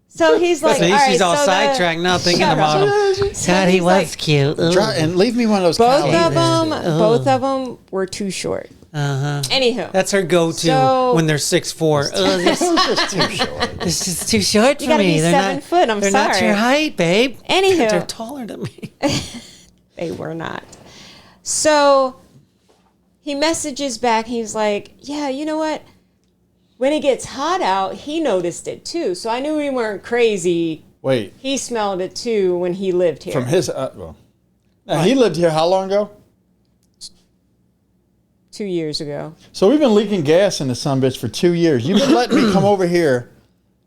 so he's like, see, all right, she's all so sidetracked now, thinking Shut about up. him. So God, he he's was like, cute. And leave me one of those both cow of eaters. them. Both of them were too short. Anywho, That's her go-to So- when they're 6'4". This, Just too short. this is too short You for gotta me. be They're 7 not, foot, I'm they're not sorry. your height, babe. Anywho. They're taller than me. they were not. So he messages back. He's like, yeah, you know what? When it gets hot out, he noticed it too. So I knew we weren't crazy. Wait, He smelled it too when he lived here. from his... now, he lived here how long ago? 2 years ago. So we've been leaking gas in the sumbitch for 2 years. You've been letting me come over here,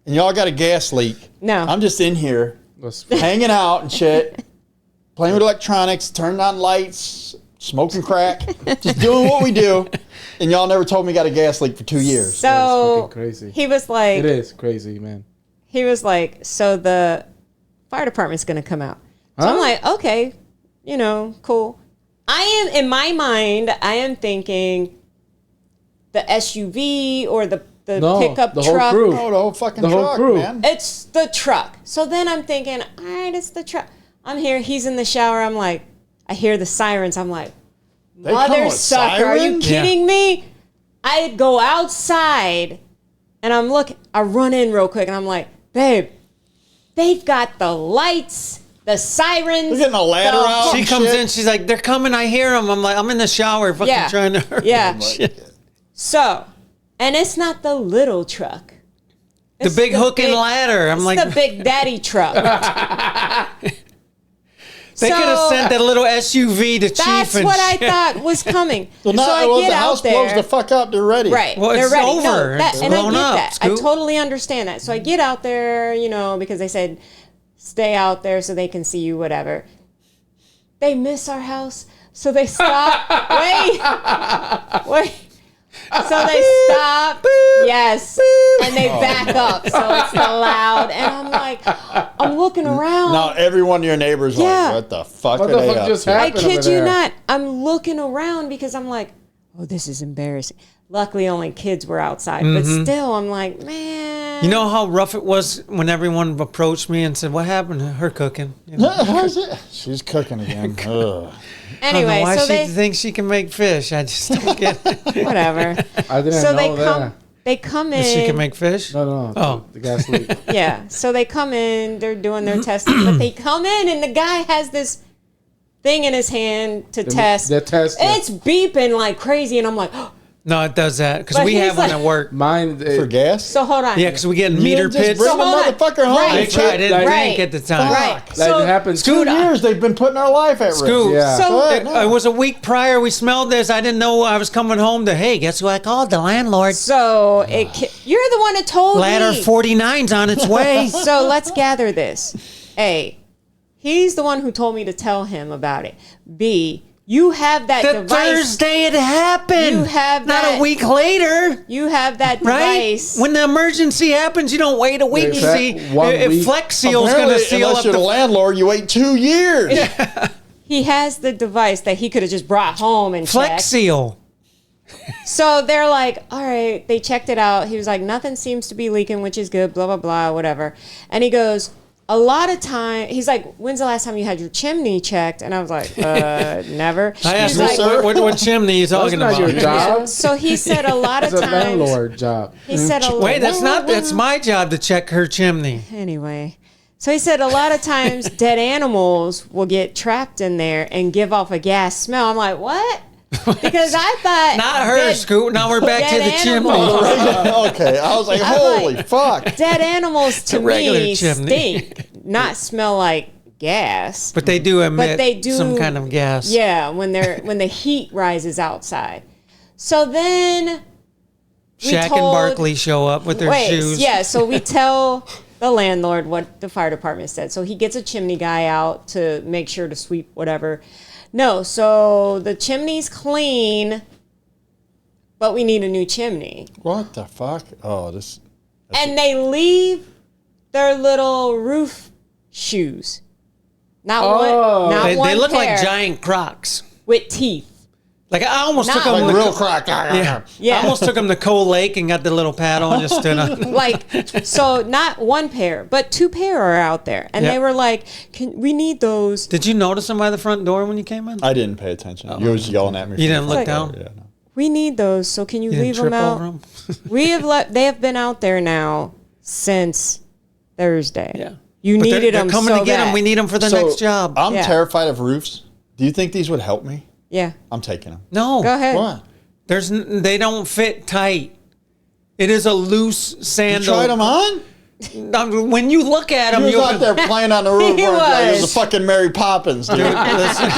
and y'all got a gas leak. No. I'm just in here, That's- hanging out and shit, playing with electronics, turning on lights, smoking crack, just doing what we do. And y'all never told me got a gas leak for 2 years. So fucking crazy. he was like, It is crazy, man. he was like, so the fire department's going to come out. So I'm Huh? like, okay, you know, cool. I am, in my mind, I am thinking the SUV or the No, pickup the whole truck. crew. Oh, the whole fucking The whole truck, crew. man. It's the truck. So then I'm thinking, all right, it's the truck. I'm here. He's in the shower. I'm like, I hear the sirens. I'm like, They come mother with sucker, are you sirens? kidding me? I go outside and I run in real quick and I'm like, babe, they've got the lights, the sirens. We're getting a ladder the- out. She Oh, comes shit. in, she's like, they're coming, I hear them. I'm like, I'm in the shower fucking Yeah. trying to hurry. Yeah. Shit. So, and it's not the little truck. The It's big hook and big- ladder. I'm It's like, the big daddy truck. they could have So- sent that little SUV to Chief That's and what I shit. thought was coming. Well, so I get the out house there. blows the fuck up. They're ready. Right. Well, they're it's ready. over. No, that, It's and I blown get up, that. I Scoot. totally understand that. So I get out there, you know, because they said stay out there so they can see you, whatever. They miss our house, so they stop. Wait. So they stop. Yes. And they back up. So it's the loud. And I'm like, I'm looking around. Now every one of your neighbors Yeah. like, what the fuck What are the they fuck up just to? I happened? kid over you there? not. I'm looking around because I'm like, oh, this is embarrassing. Luckily, only kids were outside. But still, I'm like, man. You know how rough it was when everyone approached me and said, what happened to her cooking? You know? How's it? She's cooking again. Ugh. I don't know Anyway, why so she they, thinks she can make fish. I just don't get it. whatever. I didn't So know they that. come. They come in. She can make fish? No. Oh. The gas leak. Yeah. So they come in. They're doing their testing, but they come in, and the guy has this thing in his hand to test. they're testing. It's beeping like crazy, and I'm like, No, it does that because But we he's have one like- at work. Mine. For gas? so hold on. Yeah, because we get You meter didn't just pits. bring So the hold on. motherfucker home. Right. I tried. I didn't Like- drink at the time. Right. Like So- it happens. 2 years they've been putting our life at risk. Scoot. Yeah. So- Go ahead, no. It was a week prior. We smelled this. I didn't know I was coming home to, hey, guess who I called? The landlord. So you're the one that told Ladder me. 49's on its way. So let's gather this. A, he's the one who told me to tell him about it. B, you have that The device. Thursday it happened. You have Not that- a week later. You have that Right? device. When the emergency happens, you don't wait a week to Exact- see 1 if week. Flex Seal's going Apparently, to seal unless up you're the the... landlord, you wait 2 years. He has the device that he could have just brought home and Flex checked. Seal. So they're like, all right, they checked it out. He was like, nothing seems to be leaking, which is good, blah, blah, blah, whatever. And he goes, a lot of time, he's like, when's the last time you had your chimney checked? And I was like, never. I asked He's him, like, sir. what chimney are you That's talking not about? your job. so he said a lot of It's a times. landlord job. He said a Wait, that's my job to check her chimney. Anyway, so he said a lot of times dead animals will get trapped in there and give off a gas smell. I'm like, what? Because I thought Not her, dead- Scoot. Now we're back to dead the chimney. animals. Okay, I was like, I'm holy like- fuck. Dead animals to a regular me chimney. stink, not smell like gas. But they do emit they do- some kind of gas. Yeah, when the heat rises outside. So then we Shaq and told- Barkley show up with their shoes. Yeah, so we tell the landlord what the fire department said. So he gets a chimney guy out to make sure to sweep whatever. No, so the chimney's clean. but we need a new chimney. What the fuck? Oh, this. And they leave their little roof shoes. Not one They look pair like giant Crocs. with teeth. Like I almost Not took them like to Real crack. Yeah. Yeah. I almost took them to Coal Lake and got the little paddle and just stood on. Like, so not one pair, but 2 pair are out there. And Yeah. they were like, we need those. Did you notice them by the front door when you came in? I didn't pay attention. You was yelling at me. You didn't from look the down? front door. Yeah, no. We need those. So can you You leave didn't them trip out? over them? They have been out there now since Thursday. Yeah. You But needed they're them coming so to get bad. them. We need them for the So, next job. I'm Yeah. terrified of roofs. Do you think these would help me? Yeah. I'm taking them. No. Go ahead. What? They don't fit tight. It is a loose You sandal. tried them on? When you look at them, He was you'll out there playing on the roof. He like he was was. a fucking Mary Poppins, dude. Listen,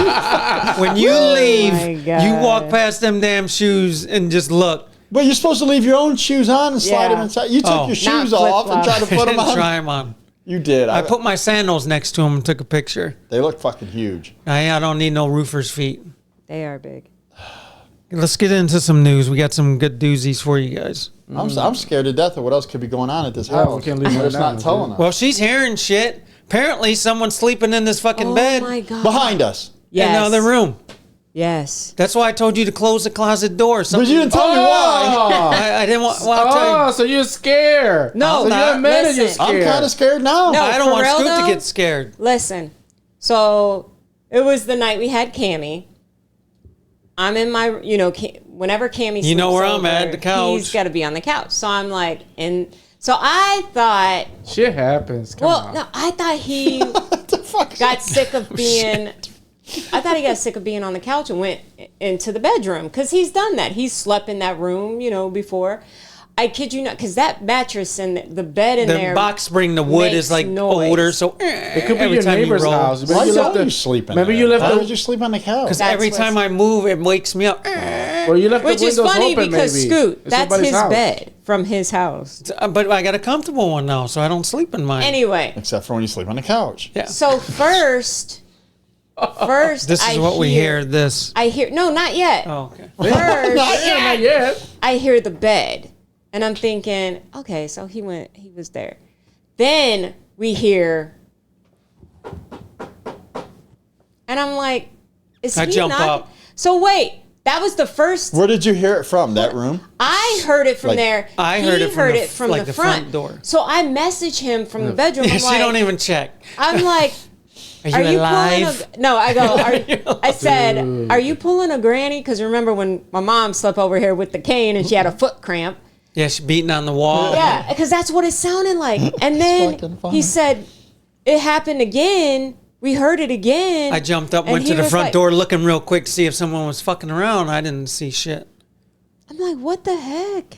when you leave, my God. you walk past them damn shoes and just look. But you're supposed to leave your own shoes on and slide Yeah. them inside. You took Oh. your shoes Not off and tried to put them on. Try them on. You did. I put my sandals next to them and took a picture. They look fucking huge. I don't need no roofer's feet. They are big. Let's get into some news. We got some good doozies for you guys. I'm scared to death of what else could be going on at this Yeah, house. we can't leave But it it's down, not telling dude. us. Well, she's hearing shit. Apparently, someone's sleeping in this fucking Oh bed my God. Behind us. Yes. in the other room. Yes. That's why I told you to close the closet door. But you didn't tell me why. I didn't want. Well, I'll tell you. So you're scared. No, so not. you're admitted you're Listen. I'm scared. kind of scared now. No. I don't for want real, Scoot though? to get scared. Listen. So it was the night we had Cammy. I'm in my, whenever Cammy You know sleeps where I'm over, at, the couch. He's got to be on the couch. So I'm like, so I thought, Shit happens. Come on. no, I thought he What the fuck? got sick of being. I thought he got sick of being on the couch and went into the bedroom because he's done that. He's slept in that room, before. I kid you not, because that mattress and the bed in The there. box spring, the wood makes is like noise. older, so It could be every your time you neighbor's roll- house. Why you left don't the- you sleep in Maybe there? you left Why the- would you sleep on the couch? Because That's every what's- time I move, it wakes me up. Or you left Which the is windows funny open, because maybe. Scoot, It's that's somebody's his house. bed from his house. But I got a comfortable one now, so I don't sleep in mine. Anyway, Except for when you sleep on the couch. Yeah. so first, This is what we hear. This. I hear no, not yet. Oh, okay. First, Yeah, not yet. I hear the bed, and I'm thinking, okay, so he was there. Then we hear, and I'm like, is I he jump not? up. So wait, that was the first. Where did you hear it from? That room? I heard it from Like, there. I He heard it from the- from like the the front. front door. So I message him from the bedroom. I'm she like, don't even check. I'm like, Are you are you alive? pulling a? No, I go. I said, are you pulling a granny? Because remember when my mom slept over here with the cane and she had a foot cramp. Yeah, she's beating on the wall. Yeah, because that's what it sounded like. And then fucking funny. he said, it happened again. We heard it again. I jumped up, And went he to the was front like- door looking real quick to see if someone was fucking around. I didn't see shit. I'm like, what the heck?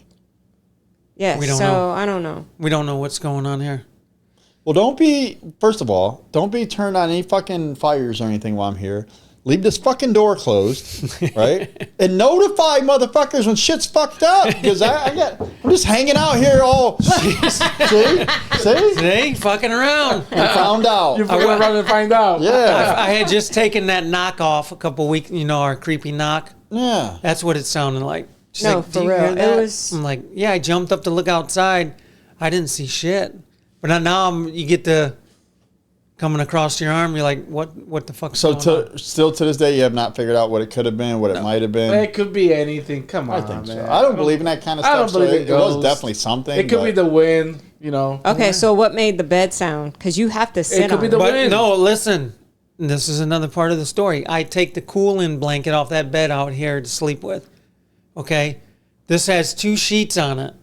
Yeah, We don't so know. I don't know. We don't know what's going on here. Well, first of all, don't be turned on any fucking fires or anything while I'm here. Leave this fucking door closed, right? And notify motherfuckers when shit's fucked up. Because I'm just hanging out here all, see? Hey, fucking around. I found out. You're gonna run and find out. Yeah, I had just taken that knock off a couple weeks, our creepy knock. yeah. That's what it sounded like. She's No, like, for "Do you real. hear It that?" was- I'm like, yeah, I jumped up to look outside. I didn't see shit. But now you get the coming across your arm. You're like, what the fuck's So going on? still to this day, you have not figured out what it could have been, what it might have been. It could be anything. Come on, I think so. man. I don't believe in that kind of I stuff. don't believe so in it was ghosts. definitely something. It could be but- the wind, Okay, so what made the bed sound? Because you have to sit could on be it. the But wind. no, listen. This is another part of the story. I take the cooling blanket off that bed out here to sleep with. Okay? This has 2 sheets on it.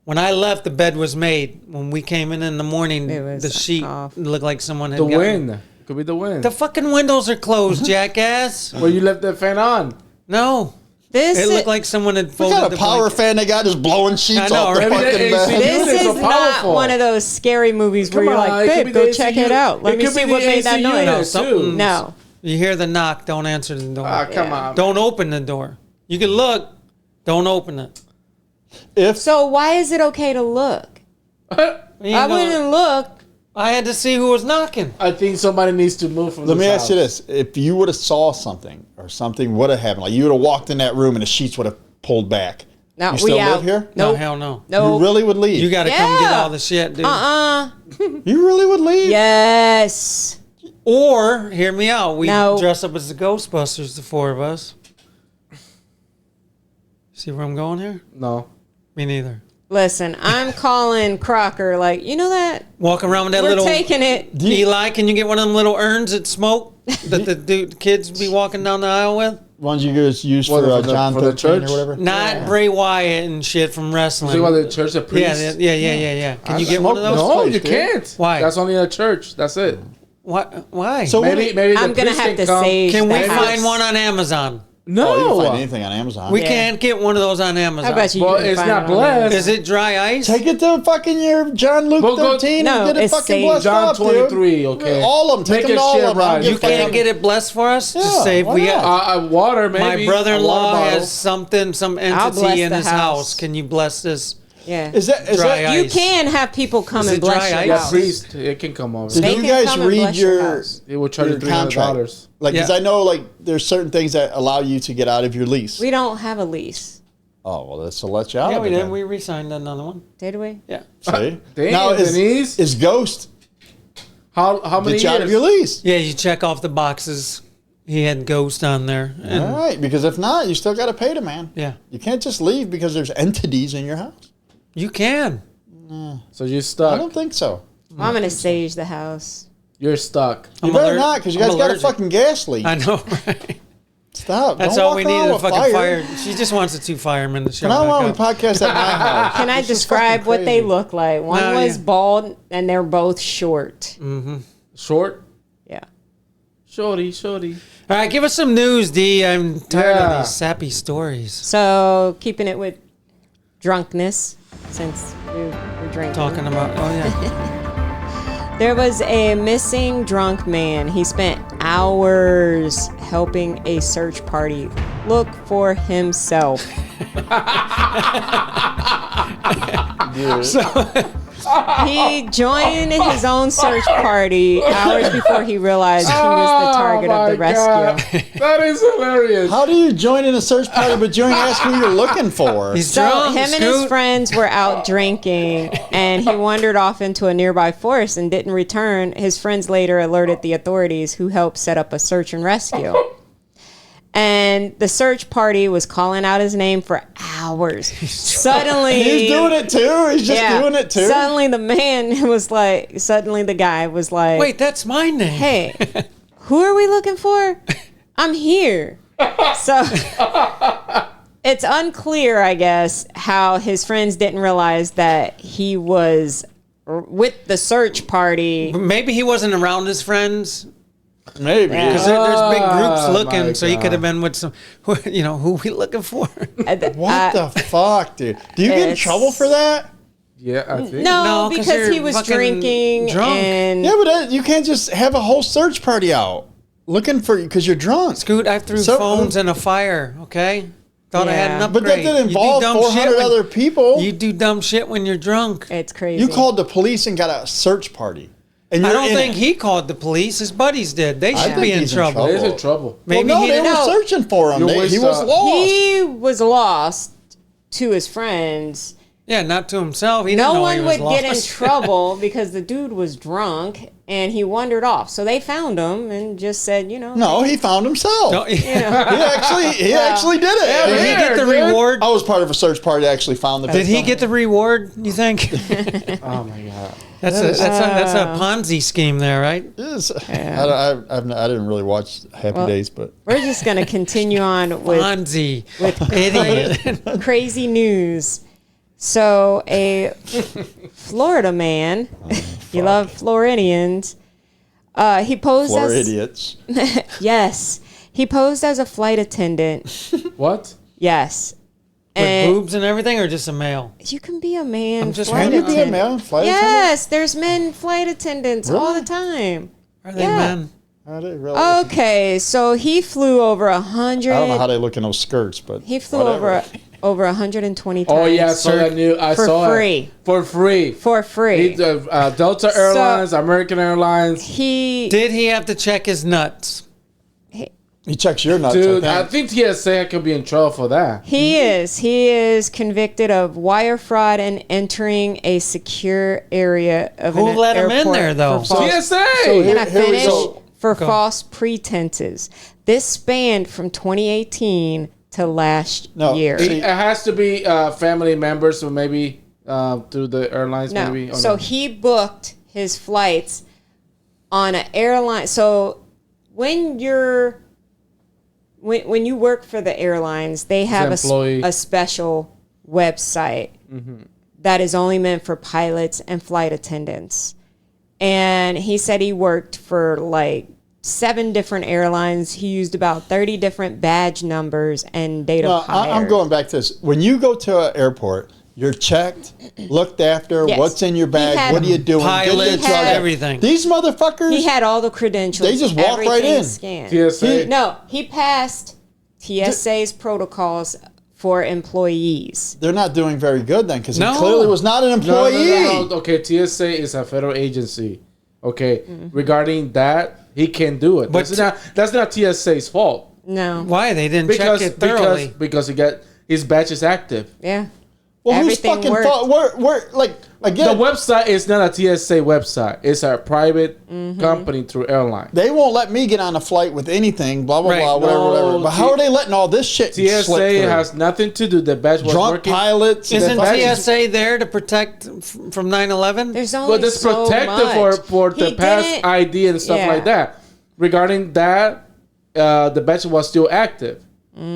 When I left, the bed was made. When we came in the morning, It was the sheet off. looked like someone had the gotten- wind. It could be the wind. The fucking windows are closed, jackass. Well, you left the fan on. No. This It is, looked like someone had What folded kind the of power blanket. fan they got just blowing sheets I know, off the right? fucking Maybe that AC bed? this units is are not powerful. one of those scary movies where Come you're on, like, it could babe, be go the check AC it out. Let it me could see be what the made that AC noise. unit, something- too. No. You hear the knock, don't answer the door. Ah, come Yeah. on. Don't open the door. You can look, don't open it. If So why is it okay to look? You I know, wouldn't look. I had to see who was knocking. I think somebody needs to move from Let this me ask you house. this: if you would have saw something or something would have happened, like you would have walked in that room and the sheets would have pulled back. No, You still we live out. here? No, Nope. hell no. No. You really would leave? You got to come get Yeah. all the shit, dude. You really would leave? Yes. Or, hear me out, we No. dress up as the Ghostbusters, the four of us. See where I'm going here? No. Me neither. Listen, I'm calling Crocker. Like, you know that Walk around with that we're little... taking it. Eli, can you get one of them little urns that smoke that the kids be walking down the aisle with? Ones you guys use What, for for the- John for the 13 church? or whatever? Not Bray Wyatt and shit from wrestling. So you want the church a priest? Yeah. Can you get one of those? No, place, you dude. can't. Why? That's only a church. That's it. Why? So Maybe the I'm gonna priest have to come. sage can we the find house. one on Amazon? No. Oh, you can find anything on Amazon. We Yeah. can't get one of those on Amazon. I bet you. Well, can it's find not it on blessed. Is it dry ice? Take it to fucking your John Luke We'll go- 13 No, and get it it's fucking saved. blessed John up, 23, dude. okay. All of them. Take Make them it to all shit of them. I don't right. give You a fuck. can't get it blessed for us to Yeah, save. why We not? got Water, maybe. my A brother-in-law water has something, some bless entity in the his house. house. Can you bless this? Yeah. Is that Dry that? You ice. can have people come Is and it bless dry your ice? Yeah, house. priest. It can come over. So They do you can guys come and read bless your your house. They will charge you your contract? $300. Like, because Yeah. I know, like, there's certain things that allow you to get out of your lease. We don't have a lease, Oh, well, that's to let you out Yeah, of we it did. then. We re-signed another one. did we? Yeah. See? Damn, now, Denise. is Ghost How many get you out of years? your lease? Yeah, you check off the boxes. He had Ghost on there. And All right, because if not, you still got to pay the man. yeah, You can't just leave because there's entities in your house. you can. So you're I stuck. don't think so. Well, I'm gonna sage the house. You're stuck. You I'm better allergic- not, because you I'm guys got a allergic. fucking gas leak. I know, right? Stop. That's Don't all walk we around need, a with fucking fire. She just wants the two firemen to show From now on, we back up. podcast at my house. Can I This is describe fucking what they crazy. look like? One No, was yeah. bald, and they're both short. Short? Yeah. Shorty. All right, give us some news, D. I'm tired Yeah. of these sappy stories. So keeping it with drunkenness, since we were drinking. Talking about, oh yeah. There was a missing drunk man. He spent hours helping a search party look for himself. He joined his own search party hours before he realized he was the target of the rescue. That is hilarious. How do you join in a search party but you ain't ask who you're looking for? He's So drunk, him and his Scoot. friends were out drinking, and he wandered off into a nearby forest and didn't return. His friends later alerted the authorities, who helped set up a search and rescue. And the search party was calling out his name for hours. Suddenly, He's doing it too. He's just doing it too. Suddenly, the guy was like, Wait, that's my name. hey, who are we looking for? I'm here. So it's unclear, I guess, how his friends didn't realize that he was with the search party. Maybe he wasn't around his friends. Maybe. Yeah. Because there's big groups Oh, looking, my so he could God. have been with some, who we looking for? What the fuck, dude? Do you get in it's- trouble for that? Yeah, I think. No, No, 'cause because he you're was fucking drinking drunk. and Yeah, but you can't just have a whole search party out looking for you because you're drunk. Scoot, I threw So- phones in a fire, okay? Thought I had an Yeah. upgrade. But that didn't You do involve dumb 400 shit when- other people. You do dumb shit when you're drunk. it's crazy. You called the police and got a search party. And I you're don't in think it. he called the police. His buddies did. They should think be in he's in trouble. trouble. He's in trouble. Maybe well, no, he they didn't. were searching for him. You He waste, was lost. He was lost to his friends. Yeah, not to himself. He didn't No know he one was would get in lost. trouble because the dude was drunk and he wandered off. So they found him and just said, No, he found himself. No, He actually did it. Did he get the dude. reward? I was part of a search party that actually found the Did he victim. get the reward? You think? Oh my god. That's a Ponzi scheme there, right? Yes. I didn't really watch Happy Days, but we're just going to continue on with Ponzi, idiot. crazy news. So a Florida man, you love Floridians, he posed for as idiots. yes, he posed as a flight attendant. What? Yes, With and boobs and everything, or just a male? you can be a man. I'm just flight Can you be a attendant. male flight attendant? Yes, there's men flight attendants all the time. Are they Yeah. men? Are they really? Okay, so he flew over I don't know how 100. they look in those skirts, but He flew whatever. over 120 times. Oh yeah, I saw that new. I For saw free. it for free. for free. He, Delta Airlines, American Airlines. He Did he have to check his nuts? He checks your nuts. Dude, I think. think TSA could be in trouble for that. He is convicted of wire fraud and entering a secure area of Who an let him in airport there, though? for false- TSA! So Can I Here we finish? go. For Go. false pretenses. This spanned from 2018 to last No, year. see- It has to be family members, or maybe through the airlines, No. maybe. Or So no? he booked his flights on an airline. So when you work for the airlines, they have employee. a special website that is only meant for pilots and flight attendants. And he said he worked for like 7 different airlines. He used about 30 different badge numbers and date No, of hire. I'm going back to this. When you go to an airport, you're checked, looked after. Yes. What's in your bag? had What are you doing? pilots, Get your drug. everything. These motherfuckers. He had all the credentials. They just walk right everything in. Scanned. TSA. No, he passed TSA's protocols for employees. They're not doing very good then, because No. he clearly was not an No, employee. no. Okay, TSA is a federal agency. Okay, Mm-hmm. regarding that, he can do it. But That's not TSA's fault. No. Why they didn't Because check it thoroughly? because he got his badge is active. Yeah. Well, who's Everything fucking worked. thought? We're like The again. website is not a TSA website. It's a private company through airline. They won't let me get on a flight with anything. Blah blah Right. blah. Whatever. No, whatever. But how are they letting all this shit slip TSA through? has nothing to do. The badge was drunk working. pilots? Isn't fucking- TSA there to protect from 9/11? There's only But it's so protected much. for the He past didn't- ID and stuff yeah. like that. Regarding that, the badge was still active,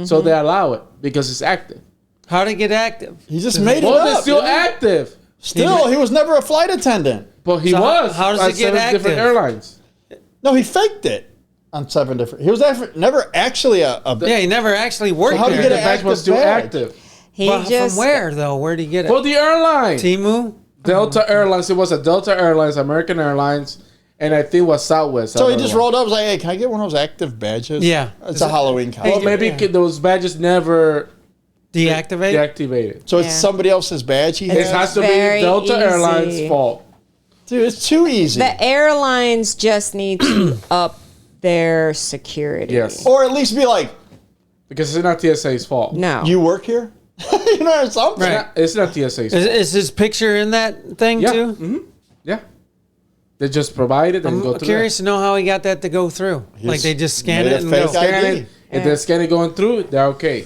so they allow it because it's active. How to get active? He just made it Well, up. it's still didn't he? active, Still, he was never a flight attendant. but he So was. how does on it get 7 different active? airlines? No, he faked it on 7 different. He was never actually a. Yeah, he never actually worked how do you there. get The an badge was active still badge? active. He Well, just from where though? Where did he get it? For the airline, Timu. Delta Airlines. It was a Delta Airlines, American Airlines, and I think it was Southwest. So he I don't just know. rolled up. Was like, "Hey, can I get one of those active badges?" Yeah. it's a Halloween Well, costume. maybe Yeah. those badges never Deactivate. deactivated. So it's Yeah. somebody else's badge he It has. has to be very Delta easy. Airlines' fault. Dude, it's too easy. the airlines just need to up their security. Yes. Or at least be like, Because it's not TSA's fault. No. "You work here," you know, or something. Right. It's not TSA's fault. Is his picture in that thing Yeah. too? Mm-hmm. Yeah. They just provide it and go I'm through curious to know how he got that to go through. Like they just scan made it a and fake go. ID. Scan it. If Yeah. they scan it going through, they're okay.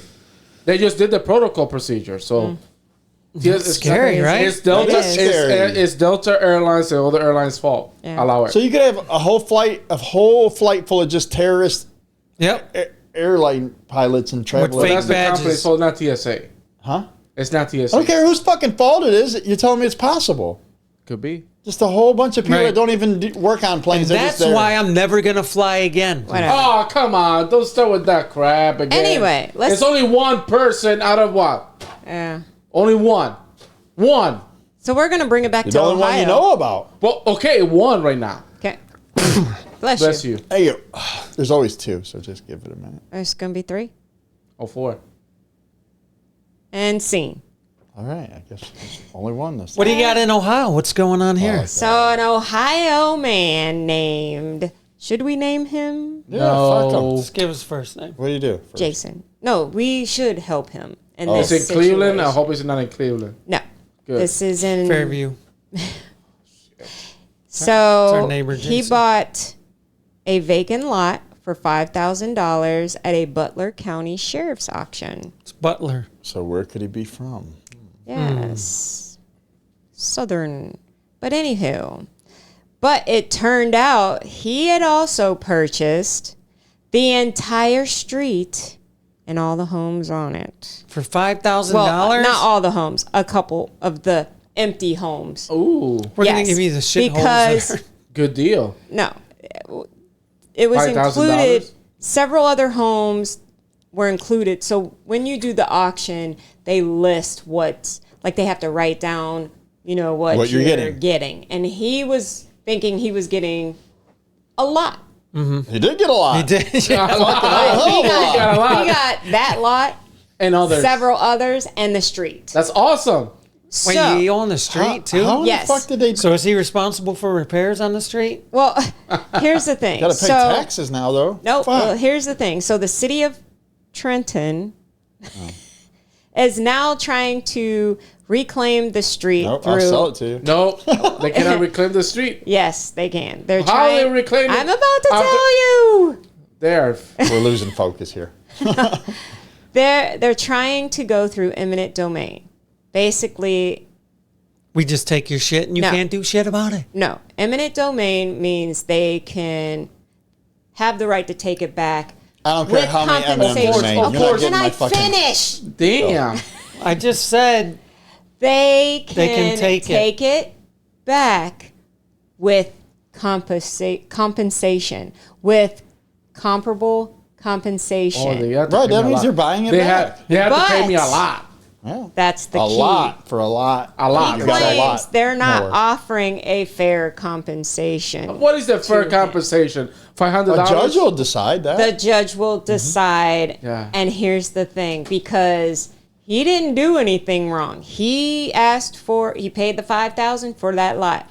They just did the protocol procedure. So it's scary, right? It's Delta. It is. It's Delta Airlines and all the airlines' fault. Yeah. Allow it. So you could have a whole flight full of just terrorist Yep. airline pilots and but travelers. fake that's the badges. company's fault, not TSA. Huh? It's not TSA. I don't care whose fucking fault it is. You're telling me it's possible. Could be. Just a whole bunch of people Right. that don't even work on planes. They're That's just there. why I'm never gonna fly again. Whatever. Oh, come on. Don't start with that crap again. Anyway, let's- It's only one person out of what? Yeah. Only one. One. So we're gonna bring it back the to only Ohio. one you know about. Well, okay, one right now. Okay. Bless, Bless you. you. Hey, there's always 2, so just give it a minute. There's gonna be 3. Oh, 4. And scene. All right, I guess there's only one this What do time. you got in Ohio? What's going on here? So an Ohio man named. Should we name him? Yeah, fuck 'em. No. Just give us first name. What do you do? first? Jason. No, we should help him in Is this it Cleveland? I situation. hope it's not in Cleveland. No. Good. This is in Fairview. So our neighbor, he Jason. bought a vacant lot for $5,000 at a Butler County Sheriff's auction. It's Butler. So where could he be from? Yes. Southern. But anywho. But it turned out he had also purchased the entire street and all the homes on it. For $5,000? Well, not all the homes, a couple of the empty homes. Ooh, We're going Yes, to give you the shitholes because there. good deal. no, it was $5,000? included. Several other homes were included. So when you do the auction, they list what, like they have to write down, you know, what you're you're getting. getting. And he was thinking he was getting a lot. He did get a lot. He did. He got a lot. got that lot, And others. several others, and the street. That's awesome. Wait, So, you on the street too? How Yes. the fuck did they? So is he responsible for repairs on the street? well, here's the thing. Got to pay so, taxes now, though. No, Fuck. well, here's the thing. So the city of Trenton is now trying to reclaim the street Nope, through. I'll sell it to you. No, they cannot reclaim the street. Yes, they can. They're How trying. they reclaim it? I'm about to After- tell you. There. We're losing focus here. They're trying to go through eminent domain. Basically, We just take your shit and you No. can't do shit about it. no. Eminent domain means they can have the right to take it back. I don't care with how many eminent compensation. domain. Of You're not course. getting Can my I fucking. finish? Damn. I just said They They can, can take it back with compensation, with comparable compensation. Oh, they have to Right, pay that me a means lot. they're buying it They back. have to pay me a But- lot. Yeah. That's the A key. lot for a lot. A lot. He You got a claims lot they're not more. offering a fair compensation. What is the fair him. compensation? A $500. judge will decide that. The judge will decide. Yeah. And here's the thing, because he didn't do anything wrong. He paid the $5,000 for that lot.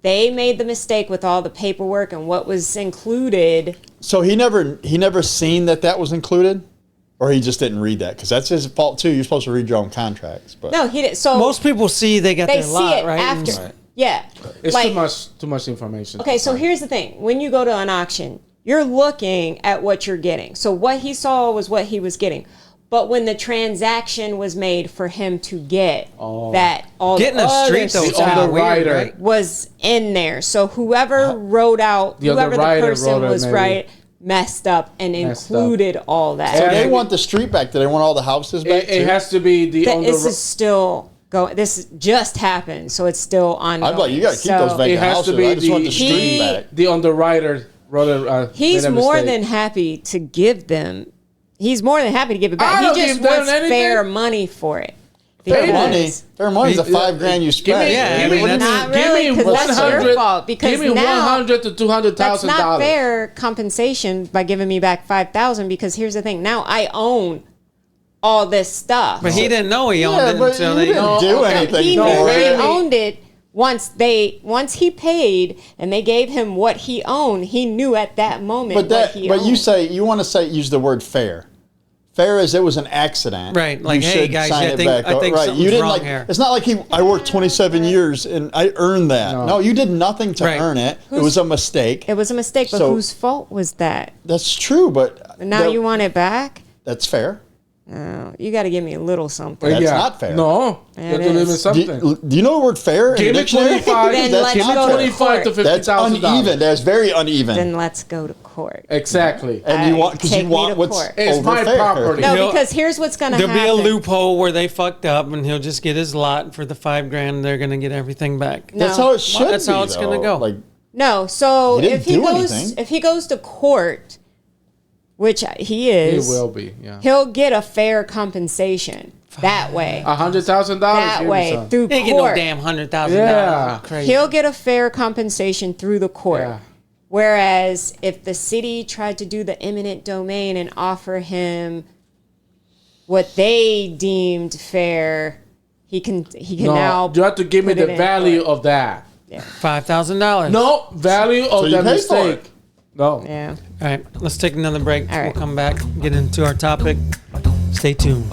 They made the mistake with all the paperwork and what was included. So he never seen that was included, or he just didn't read that because that's his fault too. You're supposed to read your own contracts, but No, he did. So most people see they got they their see lot, it right? after. And- Yeah. It's Like, too much information. okay, so here's the thing. When you go to an auction, you're looking at what you're getting. So what he saw was what he was getting. But when the transaction was made for him to get that, all Getting the a other street though is stuff kind of weird, underwriter. right? was in there. So whoever wrote out, The whoever the underwriter person wrote it, was maybe. right, messed up and Messed included all that. so Yeah. they want the street back. Do they want all the houses back? It too? has to be the This is still going. This just happened, so it's still ongoing. I'd like you got to keep So those vacant It has houses. to be I just want the the- street He- back. the underwriter wrote a. He's made a more mistake. than happy to give them. He's more than happy to give it back. I don't He just give them wants anything. fair money for it. Fair Because- money. Fair money is the $5,000 you Give me, spent. Yeah, give I me, mean, Not give really, me 'cause that's your 100. fault, because give me now 100 to That's $200,000. not fair compensation by giving me back $5,000, because here's the thing. Now I own all this stuff. But he didn't know he owned Yeah, it but until you they. didn't do okay. anything He for knew he it. owned it once he paid and they gave him what he owned. He knew at that moment But what he but owned. you want to use the word fair. Fair as it was an accident. Right, like, You hey, should guys, sign I it think- back. I think right. something's You didn't wrong like. here. It's not like I worked 27 years and I earned that. No, you did nothing to Right. earn it. It was a mistake. It was a mistake, but So- whose fault was that? That's true, but Now you want it back? that's fair. Oh, you got to give me a little something. That's not fair. No, Yeah, you have it to give me is. something. Do you know the word fair in Give the me dictionary? 25. Then That's let's Give me not go to fair. 25 to court. That's $50,000. uneven. That's very uneven. Then let's go to court. Exactly. and you All want right, because take you me want to what's court. It's over my fair. property. No, He'll- because here's what's going to happen. There'll be a loophole where they fucked up, and he'll just get his lot for the $5,000. They're gonna get everything back. No. That's how it should That's be. how it's gonna though. go. Like No, so He didn't if he do goes anything. if he goes to court, which he It is, will be. Yeah. he'll get a fair compensation that way. $100,000. That way through They ain't get no court. damn $100,000. Yeah. Crazy. He'll get a fair compensation through the court. Yeah. Whereas if the city tried to do the eminent domain and offer him what they deemed fair, he can No, now you have to give me put it the in value court. of that. $5,000. No value of you the pay for mistake. it. No. Yeah. All right, let's take another break. All right. We'll come back, get into our topic. Stay tuned.